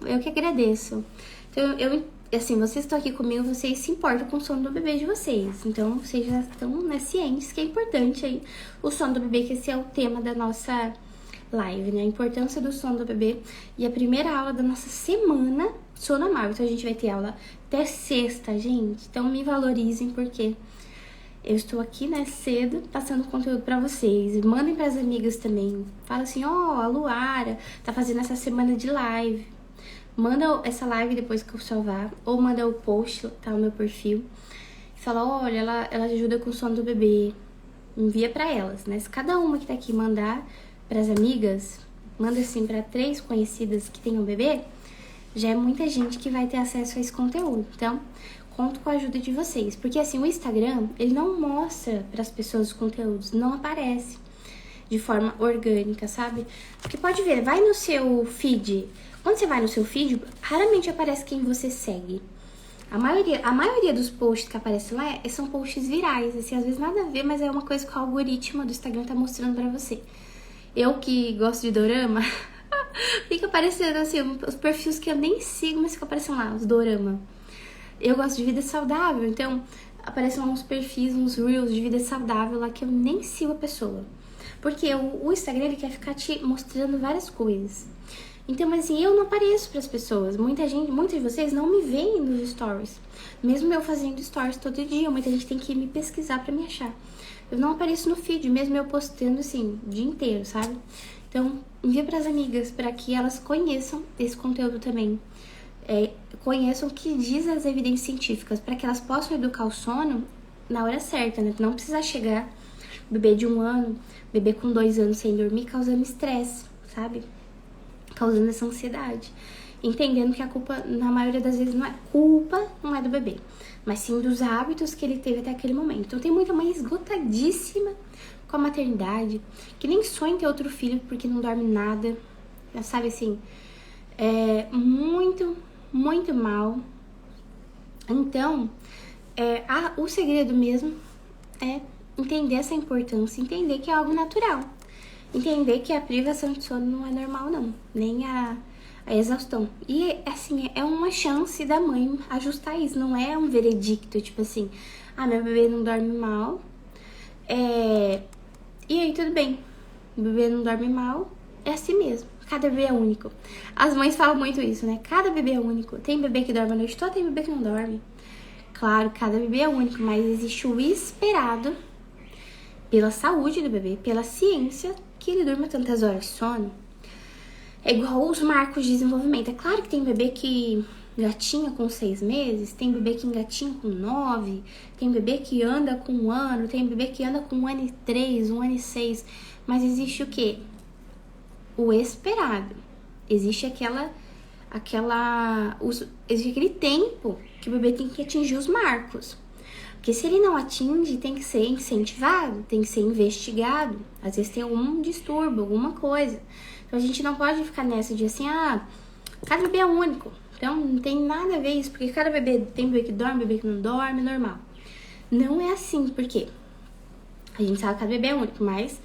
eu que agradeço. Então, assim, vocês estão aqui comigo, vocês se importam com o sono do bebê de vocês. Então, vocês já estão, né, cientes que é importante aí o sono do bebê, que esse é o tema da nossa live, né? A importância do sono do bebê. E a primeira aula da nossa semana, sono amável. Então, a gente vai ter aula até sexta, gente. Então, me valorizem, porque eu estou aqui, né, cedo, passando conteúdo pra vocês. Mandem pras amigas também. Fala assim, a Luara tá fazendo essa semana de live. Manda essa live depois que eu salvar. Ou manda o post, tá, no meu perfil. Fala, olha, ela ajuda com o sono do bebê. Envia pra elas, né? Se cada uma que tá aqui mandar pras amigas, manda assim pra 3 conhecidas que tenham bebê, já é muita gente que vai ter acesso a esse conteúdo. Então, conto com a ajuda de vocês. Porque assim, o Instagram, ele não mostra pras pessoas os conteúdos, não aparece de forma orgânica, sabe? Porque pode ver, vai no seu feed. Quando você vai no seu feed, raramente aparece quem você segue. A maioria dos posts que aparecem lá são posts virais, assim, às vezes nada a ver, mas é uma coisa que o algoritmo do Instagram tá mostrando pra você. Eu que gosto de dorama, fica aparecendo assim, os perfis que eu nem sigo, mas ficam aparecendo lá, os dorama. Eu gosto de vida saudável, então aparecem uns perfis, uns reels de vida saudável lá que eu nem sigo a pessoa. Porque o Instagram, ele quer ficar te mostrando várias coisas. Então, mas assim, eu não apareço pras pessoas. Muitos de vocês não me veem nos stories. Mesmo eu fazendo stories todo dia, muita gente tem que me pesquisar pra me achar. Eu não apareço no feed, mesmo eu postando assim, o dia inteiro, sabe? Então, envia pras amigas, pra que elas conheçam esse conteúdo também. conheçam o que diz as evidências científicas, para que elas possam educar o sono na hora certa, né? Não precisar chegar bebê de 1 ano, bebê com 2 anos sem dormir, causando estresse, sabe? Causando essa ansiedade. Entendendo que a culpa, na maioria das vezes, não é do bebê, mas sim dos hábitos que ele teve até aquele momento. Então tem muita mãe esgotadíssima com a maternidade, que nem sonha em ter outro filho porque não dorme nada, sabe assim, muito, muito mal. Então, o segredo mesmo é entender essa importância, entender que é algo natural, entender que a privação de sono não é normal não, nem a exaustão. E assim, é uma chance da mãe ajustar isso, não é um veredicto, tipo assim, meu bebê não dorme mal, e aí tudo bem, o bebê não dorme mal, é assim mesmo. Cada bebê é único. As mães falam muito isso, né? Cada bebê é único. Tem bebê que dorme a noite toda, tem bebê que não dorme. Claro, cada bebê é único, mas existe o esperado pela saúde do bebê, pela ciência, que ele durma tantas horas de sono. É igual os marcos de desenvolvimento. É claro que tem bebê que engatinha com 6 meses, tem bebê que engatinha com 9, tem bebê que anda com 1 ano, tem bebê que anda com 1 ano e 3, 1 ano e 6. Mas existe o quê? O esperado. Existe existe aquele tempo que o bebê tem que atingir os marcos. Porque se ele não atinge, tem que ser incentivado, tem que ser investigado. Às vezes tem algum distúrbio, alguma coisa. Então a gente não pode ficar nessa de assim, cada bebê é único. Então não tem nada a ver isso, porque cada bebê, tem bebê que dorme, bebê que não dorme, normal. Não é assim, porque a gente sabe que cada bebê é único, mas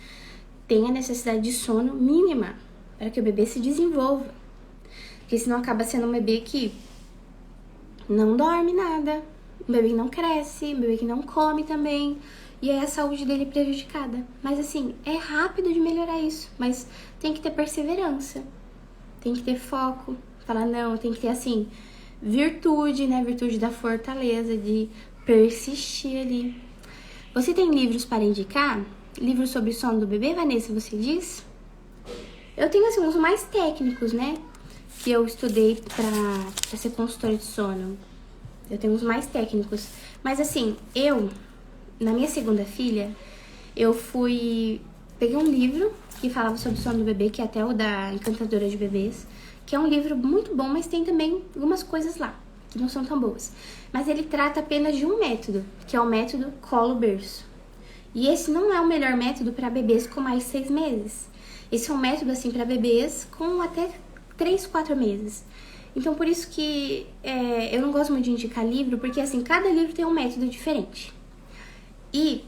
tem a necessidade de sono mínima para que o bebê se desenvolva. Porque senão acaba sendo um bebê que não dorme nada, um bebê que não cresce, um bebê que não come também, e aí a saúde dele é prejudicada. Mas assim, é rápido de melhorar isso, mas tem que ter perseverança, tem que ter foco, falar não, tem que ter assim, virtude, né? Virtude da fortaleza, de persistir ali. Você tem livros para indicar? Livros sobre sono do bebê, Vanessa, você diz? Eu tenho assim uns mais técnicos, né? Que eu estudei pra ser consultora de sono. Eu tenho uns mais técnicos. Mas assim, na minha segunda filha, peguei um livro que falava sobre o sono do bebê, que é até o da Encantadora de Bebês, que é um livro muito bom, mas tem também algumas coisas lá que não são tão boas. Mas ele trata apenas de um método, que é o método colo-berço. E esse não é o melhor método para bebês com mais de 6 meses. Esse é um método assim para bebês com até 3, 4 meses. Então por isso que eu não gosto muito de indicar livro, porque assim, cada livro tem um método diferente. E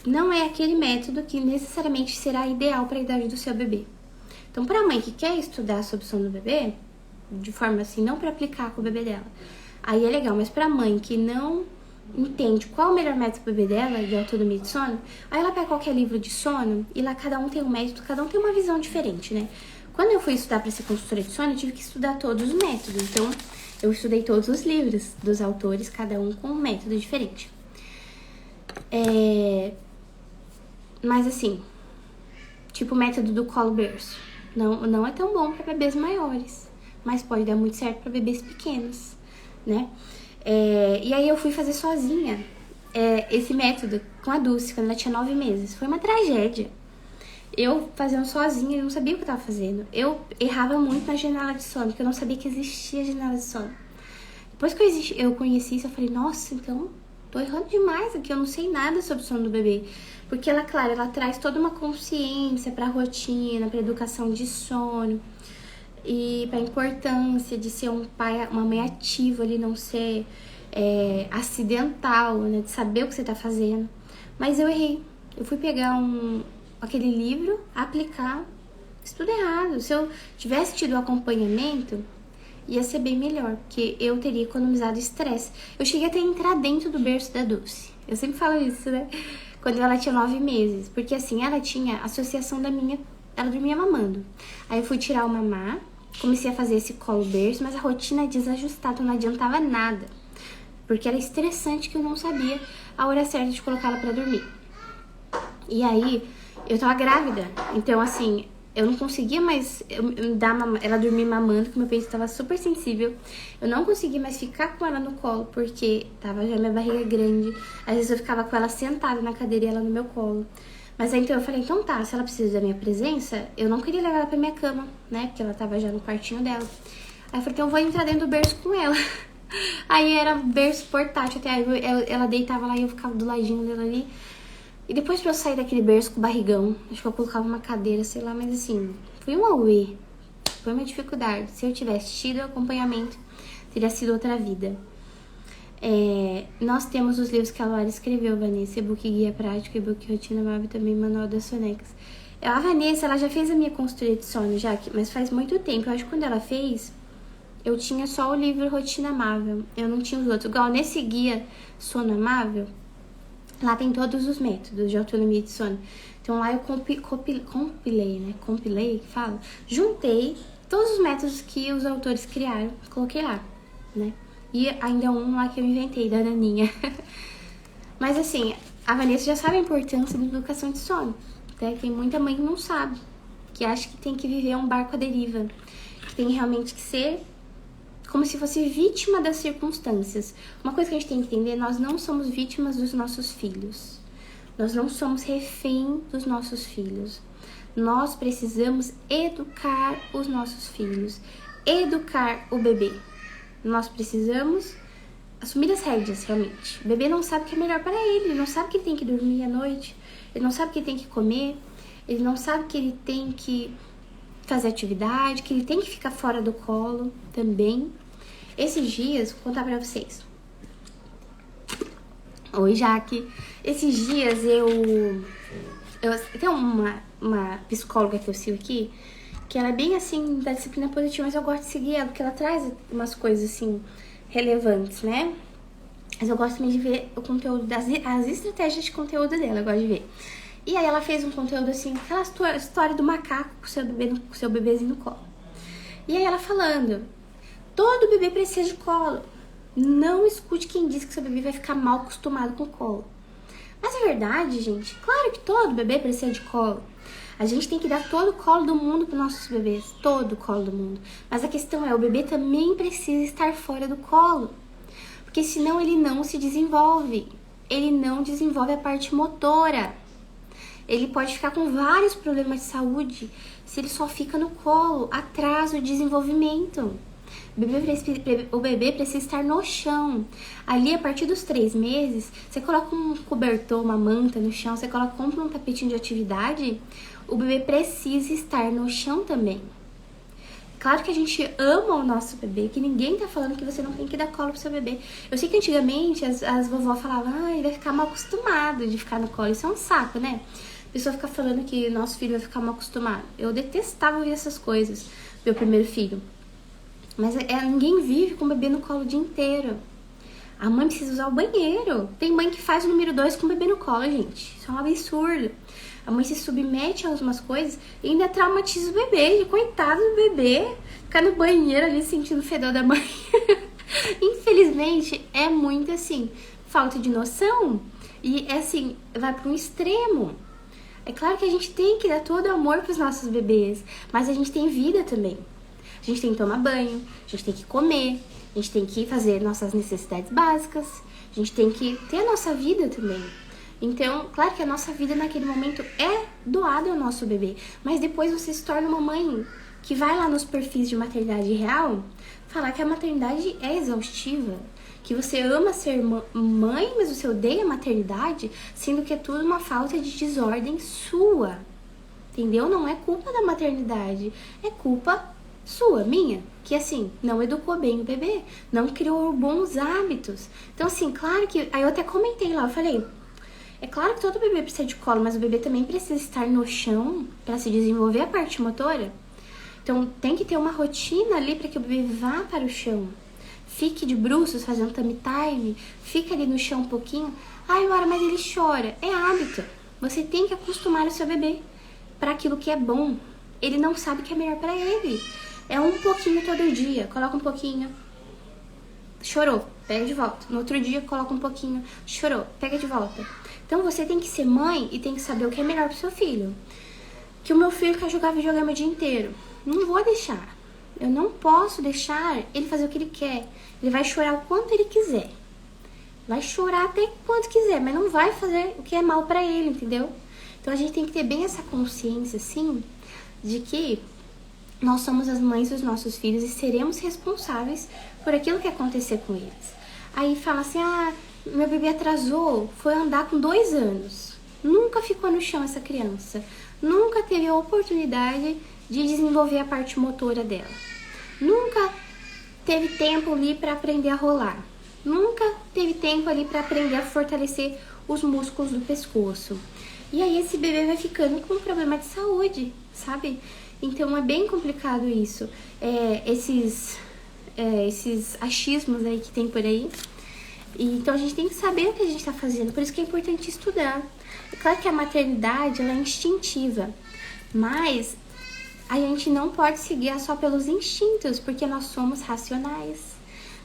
não é aquele método que necessariamente será ideal para a idade do seu bebê. Então para a mãe que quer estudar sobre o sono do bebê, de forma assim, não para aplicar com o bebê dela, aí é legal, mas para a mãe que não entende qual é o melhor método pro bebê dela de autonomia de sono, aí ela pega qualquer livro de sono e lá cada um tem um método, cada um tem uma visão diferente, né? Quando eu fui estudar para ser consultora de sono, eu tive que estudar todos os métodos. Então, eu estudei todos os livros dos autores, cada um com um método diferente. Mas assim, tipo o método do colo-berço, não é tão bom para bebês maiores, mas pode dar muito certo para bebês pequenos, né? E aí eu fui fazer sozinha esse método com a Dulce, quando ela tinha 9 meses. Foi uma tragédia. Eu fazendo sozinha, eu não sabia o que eu tava fazendo. Eu errava muito na janela de sono, porque eu não sabia que existia janela de sono. Depois que eu conheci isso, eu falei, nossa, então tô errando demais aqui, eu não sei nada sobre o sono do bebê. Porque ela, claro, ela traz toda uma consciência pra rotina, pra educação de sono e pra importância de ser uma mãe ativa ali, não ser acidental, né, de saber o que você tá fazendo. Mas eu errei. Eu fui pegar aquele livro, aplicar, estudo errado. Se eu tivesse tido o acompanhamento, ia ser bem melhor, porque eu teria economizado estresse. Eu cheguei até a entrar dentro do berço da Dulce. Eu sempre falo isso, né? Quando ela tinha 9 meses. Porque assim, ela tinha associação ela dormia mamando. Aí eu fui tirar o mamar, comecei a fazer esse colo-berço, mas a rotina é desajustada, não adiantava nada. Porque era estressante que eu não sabia a hora certa de colocar ela pra dormir. E aí, eu tava grávida, então assim, Eu não conseguia mais ela dormir mamando, que meu peito estava super sensível. Eu não conseguia mais ficar com ela no colo, porque tava já minha barriga grande. Às vezes eu ficava com ela sentada na cadeira e ela no meu colo. Mas aí então eu falei, então tá, se ela precisa da minha presença, eu não queria levar ela pra minha cama, né? Porque ela tava já no quartinho dela. Aí eu falei, então eu vou entrar dentro do berço com ela. Aí era berço portátil, até aí ela deitava lá e eu ficava do ladinho dela ali. E depois pra eu sair daquele berço com o barrigão, acho que eu colocava uma cadeira, sei lá, mas assim, foi um auê. Foi uma dificuldade. Se eu tivesse tido acompanhamento, teria sido outra vida. Nós temos os livros que a Laura escreveu, Vanessa, e-book Guia Prático, e-book Rotina Móvel e também Manual das Sonecas. A Vanessa, ela já fez a minha consultoria de sono, já, mas faz muito tempo. Eu acho que quando ela fez, eu tinha só o livro Rotina Amável. Eu não tinha os outros. Igual nesse guia Sono Amável, lá tem todos os métodos de autonomia de sono. Então lá eu compilei, que fala, juntei todos os métodos que os autores criaram, coloquei lá, né? E ainda um lá que eu inventei, da Naninha. Mas assim, a Vanessa já sabe a importância da educação de sono. Até tem muita mãe que não sabe, que acha que tem que viver um barco à deriva, que tem realmente que ser como se fosse vítima das circunstâncias. Uma coisa que a gente tem que entender, nós não somos vítimas dos nossos filhos. Nós não somos refém dos nossos filhos. Nós precisamos educar os nossos filhos, educar o bebê. Nós precisamos assumir as rédeas, realmente. O bebê não sabe o que é melhor para ele não sabe que ele tem que dormir à noite, ele não sabe que ele tem que comer, ele não sabe que ele tem que fazer atividade, que ele tem que ficar fora do colo também. Esses dias, vou contar pra vocês. Oi, Jaque. Esses dias eu tenho uma psicóloga que eu sigo aqui, que ela é bem assim, da disciplina positiva, mas eu gosto de seguir ela, porque ela traz umas coisas assim, relevantes, né? Mas eu gosto também de ver o conteúdo, as estratégias de conteúdo dela, eu gosto de ver. E aí ela fez um conteúdo assim, aquela história do macaco com o seu bebezinho no colo. E aí ela falando, todo bebê precisa de colo. Não escute quem diz que seu bebê vai ficar mal acostumado com o colo. Mas é verdade, gente. Claro que todo bebê precisa de colo. A gente tem que dar todo o colo do mundo para nossos bebês. Todo o colo do mundo. Mas a questão é, o bebê também precisa estar fora do colo. Porque senão ele não se desenvolve. Ele não desenvolve a parte motora. Ele pode ficar com vários problemas de saúde se ele só fica no colo, atrasa o desenvolvimento. O bebê precisa estar no chão. Ali, a partir dos 3 meses, você coloca um cobertor, uma manta no chão, compra um tapetinho de atividade, o bebê precisa estar no chão também. Claro que a gente ama o nosso bebê, que ninguém tá falando que você não tem que dar colo pro seu bebê. Eu sei que antigamente as vovó falavam, ele vai ficar mal acostumado de ficar no colo. Isso é um saco, né? A pessoa fica falando que nosso filho vai ficar mal acostumado. Eu detestava ouvir essas coisas, meu primeiro filho. Mas ninguém vive com o bebê no colo o dia inteiro. A mãe precisa usar o banheiro. Tem mãe que faz o número 2 com o bebê no colo, gente. Isso é um absurdo. A mãe se submete a algumas coisas e ainda traumatiza o bebê. Coitado do bebê. Ficar no banheiro ali sentindo o fedor da mãe. Infelizmente, é muito assim, falta de noção. E é assim, vai para um extremo. É claro que a gente tem que dar todo o amor para os nossos bebês, mas a gente tem vida também. A gente tem que tomar banho, a gente tem que comer, a gente tem que fazer nossas necessidades básicas, a gente tem que ter a nossa vida também. Então, claro que a nossa vida naquele momento é doada ao nosso bebê, mas depois você se torna uma mãe que vai lá nos perfis de maternidade real falar que a maternidade é exaustiva, que você ama ser mãe, mas você odeia a maternidade, sendo que é tudo uma falta de desordem sua, entendeu? Não é culpa da maternidade, é culpa sua, minha, que assim, não educou bem o bebê, não criou bons hábitos. Então assim, claro que, aí eu até comentei lá, eu falei, é claro que todo bebê precisa de colo, mas o bebê também precisa estar no chão para se desenvolver a parte motora. Então tem que ter uma rotina ali para que o bebê vá para o chão. Fique de bruços fazendo tummy time, fica ali no chão um pouquinho. Ai, Laura, mas ele chora. É hábito. Você tem que acostumar o seu bebê para aquilo que é bom. Ele não sabe o que é melhor para ele. É um pouquinho todo dia. Coloca um pouquinho. Chorou, pega de volta. No outro dia, coloca um pouquinho. Chorou, pega de volta. Então você tem que ser mãe e tem que saber o que é melhor pro seu filho. que o meu filho quer jogar videogame o dia inteiro. Não vou deixar. Eu não posso deixar ele fazer o que ele quer. Ele vai chorar o quanto ele quiser. Vai chorar até quanto quiser, mas não vai fazer o que é mal pra ele, entendeu? Então a gente tem que ter bem essa consciência, assim, de que nós somos as mães dos nossos filhos e seremos responsáveis por aquilo que acontecer com eles. Aí fala assim, meu bebê atrasou, foi andar com 2 anos. Nunca ficou no chão essa criança. Nunca teve a oportunidade de desenvolver a parte motora dela. Nunca teve tempo ali para aprender a rolar. Nunca teve tempo ali para aprender a fortalecer os músculos do pescoço. E aí esse bebê vai ficando com um problema de saúde, sabe? Então é bem complicado isso. Esses achismos aí que tem por aí. Então a gente tem que saber o que a gente está fazendo. Por isso que é importante estudar. É claro que a maternidade ela é instintiva, mas a gente não pode se guiar só pelos instintos, porque nós somos racionais,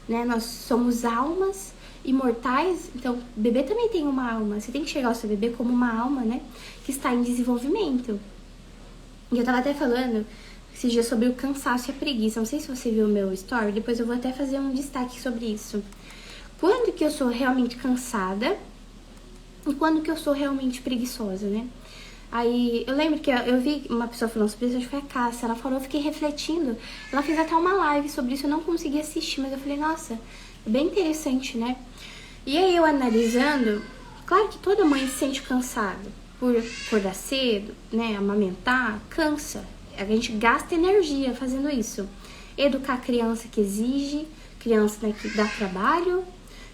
né? Nós somos almas imortais, então o bebê também tem uma alma. Você tem que chegar ao seu bebê como uma alma, né? Que está em desenvolvimento. E eu tava até falando esses dias sobre o cansaço e a preguiça. Não sei se você viu o meu story, depois eu vou até fazer um destaque sobre isso. Quando que eu sou realmente cansada e quando que eu sou realmente preguiçosa, né? Aí, eu lembro que eu vi uma pessoa falando sobre isso, acho que foi a Cássia, ela falou, eu fiquei refletindo, ela fez até uma live sobre isso, eu não consegui assistir, mas eu falei, nossa, é bem interessante, né? E aí eu analisando, claro que toda mãe se sente cansada por acordar cedo, né, amamentar, cansa, a gente gasta energia fazendo isso. Educar a criança que exige, criança, né, que dá trabalho,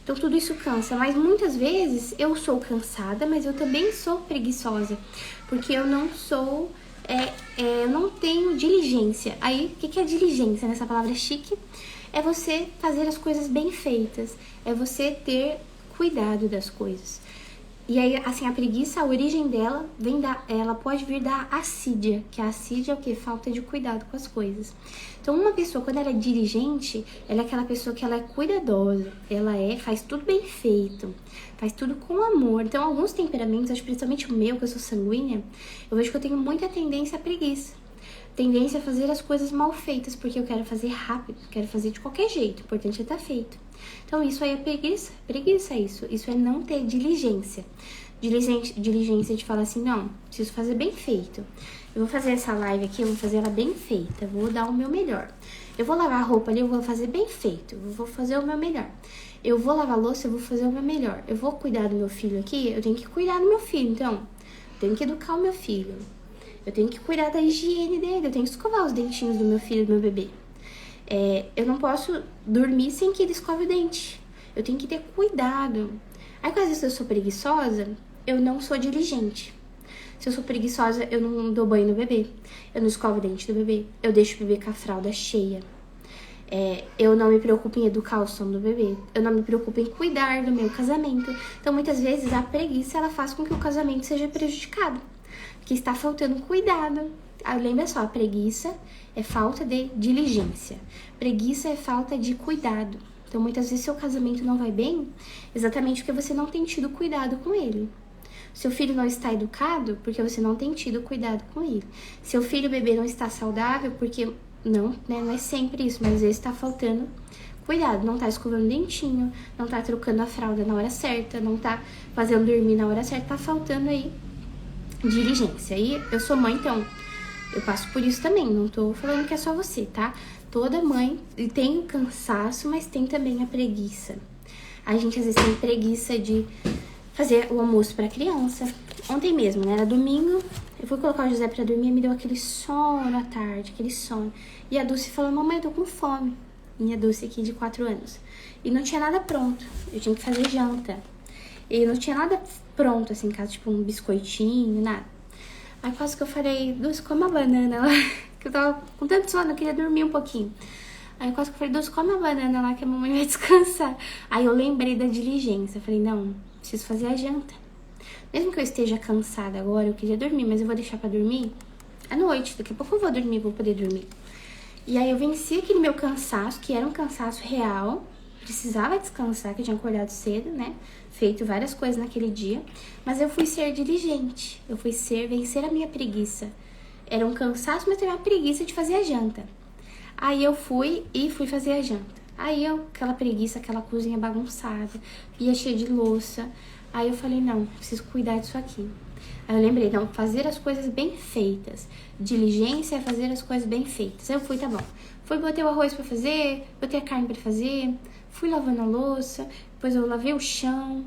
então tudo isso cansa, mas muitas vezes eu sou cansada, mas eu também sou preguiçosa, porque eu não sou, eu não tenho diligência. Aí, o que é diligência nessa palavra chique? É você fazer as coisas bem feitas, é você ter cuidado das coisas. E aí, assim, a preguiça, a origem dela ela pode vir da assídia, que a assídia é o quê? Falta de cuidado com as coisas. Então, uma pessoa, quando ela é diligente, ela é aquela pessoa que ela é cuidadosa, ela faz tudo bem feito, faz tudo com amor. Então, alguns temperamentos, acho principalmente o meu, que eu sou sanguínea, eu vejo que eu tenho muita tendência à preguiça. Tendência a fazer as coisas mal feitas, porque eu quero fazer rápido, quero fazer de qualquer jeito, o importante é estar feito. Então isso aí é preguiça, preguiça é isso é não ter diligência. Diligência de falar assim, não, preciso fazer bem feito. Eu vou fazer essa live aqui, eu vou fazer ela bem feita, vou dar o meu melhor. Eu vou lavar a roupa ali, eu vou fazer bem feito, eu vou fazer o meu melhor. Eu vou lavar a louça, eu vou fazer o meu melhor. Eu vou cuidar do meu filho aqui, eu tenho que cuidar do meu filho, então, eu tenho que educar o meu filho. Eu tenho que cuidar da higiene dele, eu tenho que escovar os dentinhos do meu filho, do meu bebê. Eu não posso dormir sem que ele escove o dente. Eu tenho que ter cuidado. Aí, às vezes, eu sou preguiçosa, eu não sou diligente. Se eu sou preguiçosa, eu não dou banho no bebê. Eu não escovo o dente do bebê. Eu deixo o bebê com a fralda cheia. Eu não me preocupo em educar o sono do bebê. Eu não me preocupo em cuidar do meu casamento. Então, muitas vezes, a preguiça, ela faz com que o casamento seja prejudicado. Porque está faltando cuidado. Lembra só, a preguiça é falta de diligência. Preguiça é falta de cuidado. Então, muitas vezes, seu casamento não vai bem exatamente porque você não tem tido cuidado com ele. Seu filho não está educado porque você não tem tido cuidado com ele. Seu filho, bebê, não está saudável porque... Não, né? Não é sempre isso, mas às vezes está faltando cuidado. Não está escovando o dentinho, não está trocando a fralda na hora certa, não está fazendo dormir na hora certa. Está faltando aí diligência. E eu sou mãe, então... Eu passo por isso também, não tô falando que é só você, tá? Toda mãe tem o cansaço, mas tem também a preguiça. A gente às vezes tem preguiça de fazer o almoço pra criança. Ontem mesmo, né? Era domingo, eu fui colocar o José pra dormir e me deu aquele sono à tarde, aquele sono. E a Dulce falou, mamãe, eu tô com fome. Minha Dulce aqui de 4 anos. E não tinha nada pronto, eu tinha que fazer janta. E não tinha nada pronto, assim, em casa, tipo um biscoitinho, nada. Aí quase que eu falei, Dulce, come uma banana lá, que eu tava com tanto sono, eu queria dormir um pouquinho. Aí quase que eu falei, Dulce, come uma banana lá que a mamãe vai descansar. Aí eu lembrei da diligência, eu falei, não, preciso fazer a janta. Mesmo que eu esteja cansada agora, eu queria dormir, mas eu vou deixar pra dormir à noite, daqui a pouco eu vou dormir, vou poder dormir. E aí eu venci aquele meu cansaço, que era um cansaço real, precisava descansar, que eu tinha acordado cedo, né? Feito várias coisas naquele dia, mas eu fui ser diligente, eu fui vencer a minha preguiça. Era um cansaço, mas também uma preguiça de fazer a janta. Aí eu fui fazer a janta. Aí aquela preguiça, aquela cozinha bagunçada, pia cheia de louça. Aí eu falei, não, preciso cuidar disso aqui. Aí eu lembrei, não, fazer as coisas bem feitas. Diligência é fazer as coisas bem feitas. Aí eu fui, tá bom. Botei o arroz pra fazer, botei a carne pra fazer, fui lavando a louça, depois eu lavei o chão.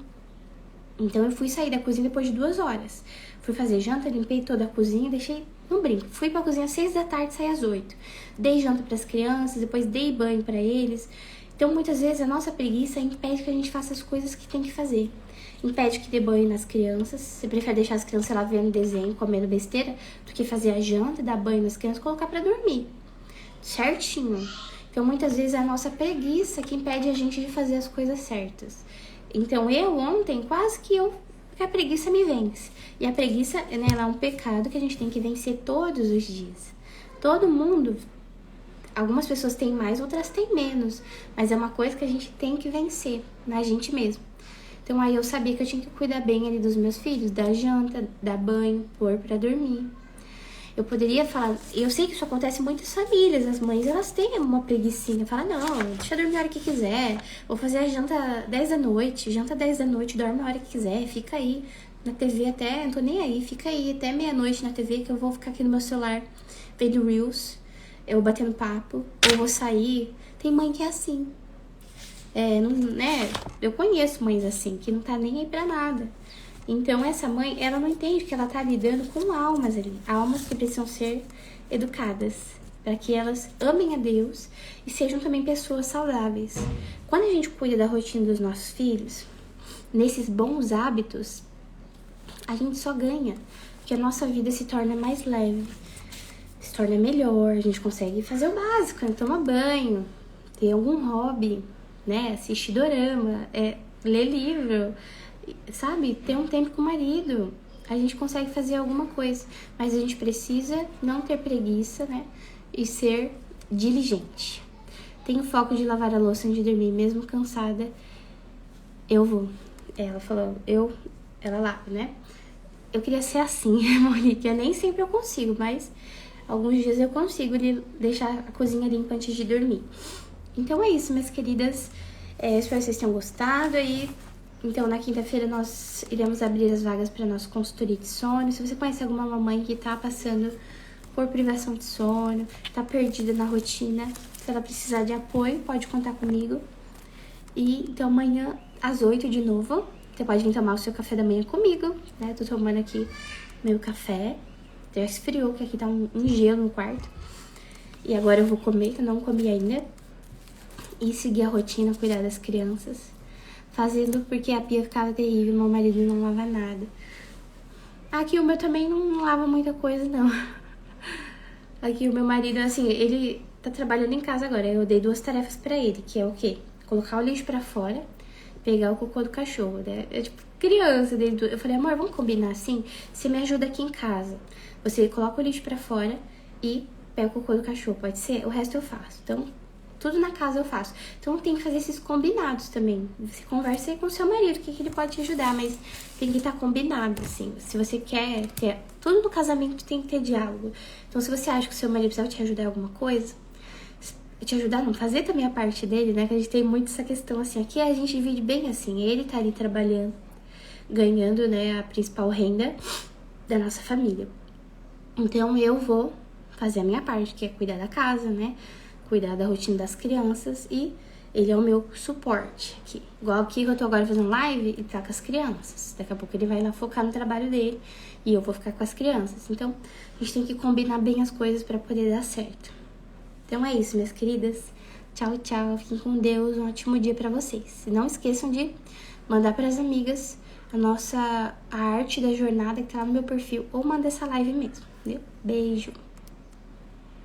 Então eu fui sair da cozinha depois de 2 horas. Fui fazer janta, limpei toda a cozinha, deixei no brinco. Fui pra cozinha às 6 da tarde, saí às 8. Dei janta pras crianças, depois dei banho pra eles. Então muitas vezes a nossa preguiça impede que a gente faça as coisas que tem que fazer. Impede que dê banho nas crianças. Você prefere deixar as crianças lá vendo desenho, comendo besteira, do que fazer a janta, dar banho nas crianças e colocar pra dormir. Certinho. Então muitas vezes é a nossa preguiça que impede a gente de fazer as coisas certas. Então eu ontem quase que a preguiça me vence. E a preguiça, né, ela é um pecado que a gente tem que vencer todos os dias. Todo mundo, algumas pessoas têm mais, outras têm menos. Mas é uma coisa que a gente tem que vencer na gente mesmo. Então aí eu sabia que eu tinha que cuidar bem ali dos meus filhos, dar janta, dar banho, pôr pra dormir. Eu poderia falar, eu sei que isso acontece em muitas famílias, as mães, elas têm uma preguicinha, fala, não, deixa eu dormir a hora que quiser, vou fazer a janta 10 da noite, janta 10 da noite, dorme a hora que quiser, fica aí na TV até, não tô nem aí, fica aí até meia-noite na TV que eu vou ficar aqui no meu celular vendo Reels, eu batendo papo, ou vou sair. Tem mãe que é assim, eu conheço mães assim, que não tá nem aí pra nada. Então essa mãe, ela não entende que ela tá lidando com almas ali, almas que precisam ser educadas, para que elas amem a Deus e sejam também pessoas saudáveis. Quando a gente cuida da rotina dos nossos filhos, nesses bons hábitos, a gente só ganha, porque a nossa vida se torna mais leve, se torna melhor, a gente consegue fazer o básico, né? Tomar banho, ter algum hobby, né? Assistir dorama, ler livro, sabe? Ter um tempo com o marido. A gente consegue fazer alguma coisa, mas a gente precisa não ter preguiça, né? E ser diligente. Tenho foco de lavar a louça antes de dormir, mesmo cansada, eu vou. Ela falou, ela lava, né? Eu queria ser assim, Monique, nem sempre eu consigo, mas alguns dias eu consigo deixar a cozinha limpa antes de dormir. Então é isso, minhas queridas. Espero que vocês tenham gostado. Então, na quinta-feira, nós iremos abrir as vagas para nossa consultoria de sono. Se você conhece alguma mamãe que tá passando por privação de sono, tá perdida na rotina, se ela precisar de apoio, pode contar comigo. E então, amanhã, às 8 de novo, você pode vir tomar o seu café da manhã comigo, né? Tô tomando aqui meu café. Já esfriou, que aqui tá um gelo no quarto. E agora eu vou comer, que eu não comi ainda. E seguir a rotina, cuidar das crianças. Fazendo porque a pia ficava terrível, meu marido não lava nada. Aqui o meu também não lava muita coisa, não. Aqui o meu marido, assim, ele tá trabalhando em casa agora. Eu dei 2 tarefas pra ele, que é o quê? Colocar o lixo pra fora, pegar o cocô do cachorro, né? Eu, tipo, criança, eu falei, amor, vamos combinar assim? Você me ajuda aqui em casa. Você coloca o lixo pra fora e pega o cocô do cachorro, pode ser? O resto eu faço. Então, tudo na casa eu faço. Então tem que fazer esses combinados também. Você conversa aí com o seu marido, o que ele pode te ajudar, mas tem que estar combinado, assim. Se você quer ter... Tudo no casamento tem que ter diálogo. Então se você acha que o seu marido precisa te ajudar em alguma coisa, te ajudar não, fazer também a parte dele, né? Que a gente tem muito essa questão, assim. Aqui a gente divide bem assim. Ele tá ali trabalhando, ganhando, né, a principal renda da nossa família. Então eu vou fazer a minha parte, que é cuidar da casa, né? Cuidar da rotina das crianças, e ele é o meu suporte aqui. Igual aqui que eu tô agora fazendo live e tá com as crianças. Daqui a pouco ele vai lá focar no trabalho dele e eu vou ficar com as crianças. Então, a gente tem que combinar bem as coisas pra poder dar certo. Então é isso, minhas queridas. Tchau, tchau. Fiquem com Deus. Um ótimo dia pra vocês. E não esqueçam de mandar pras amigas a arte da jornada que tá lá no meu perfil, ou manda essa live mesmo, entendeu? Beijo.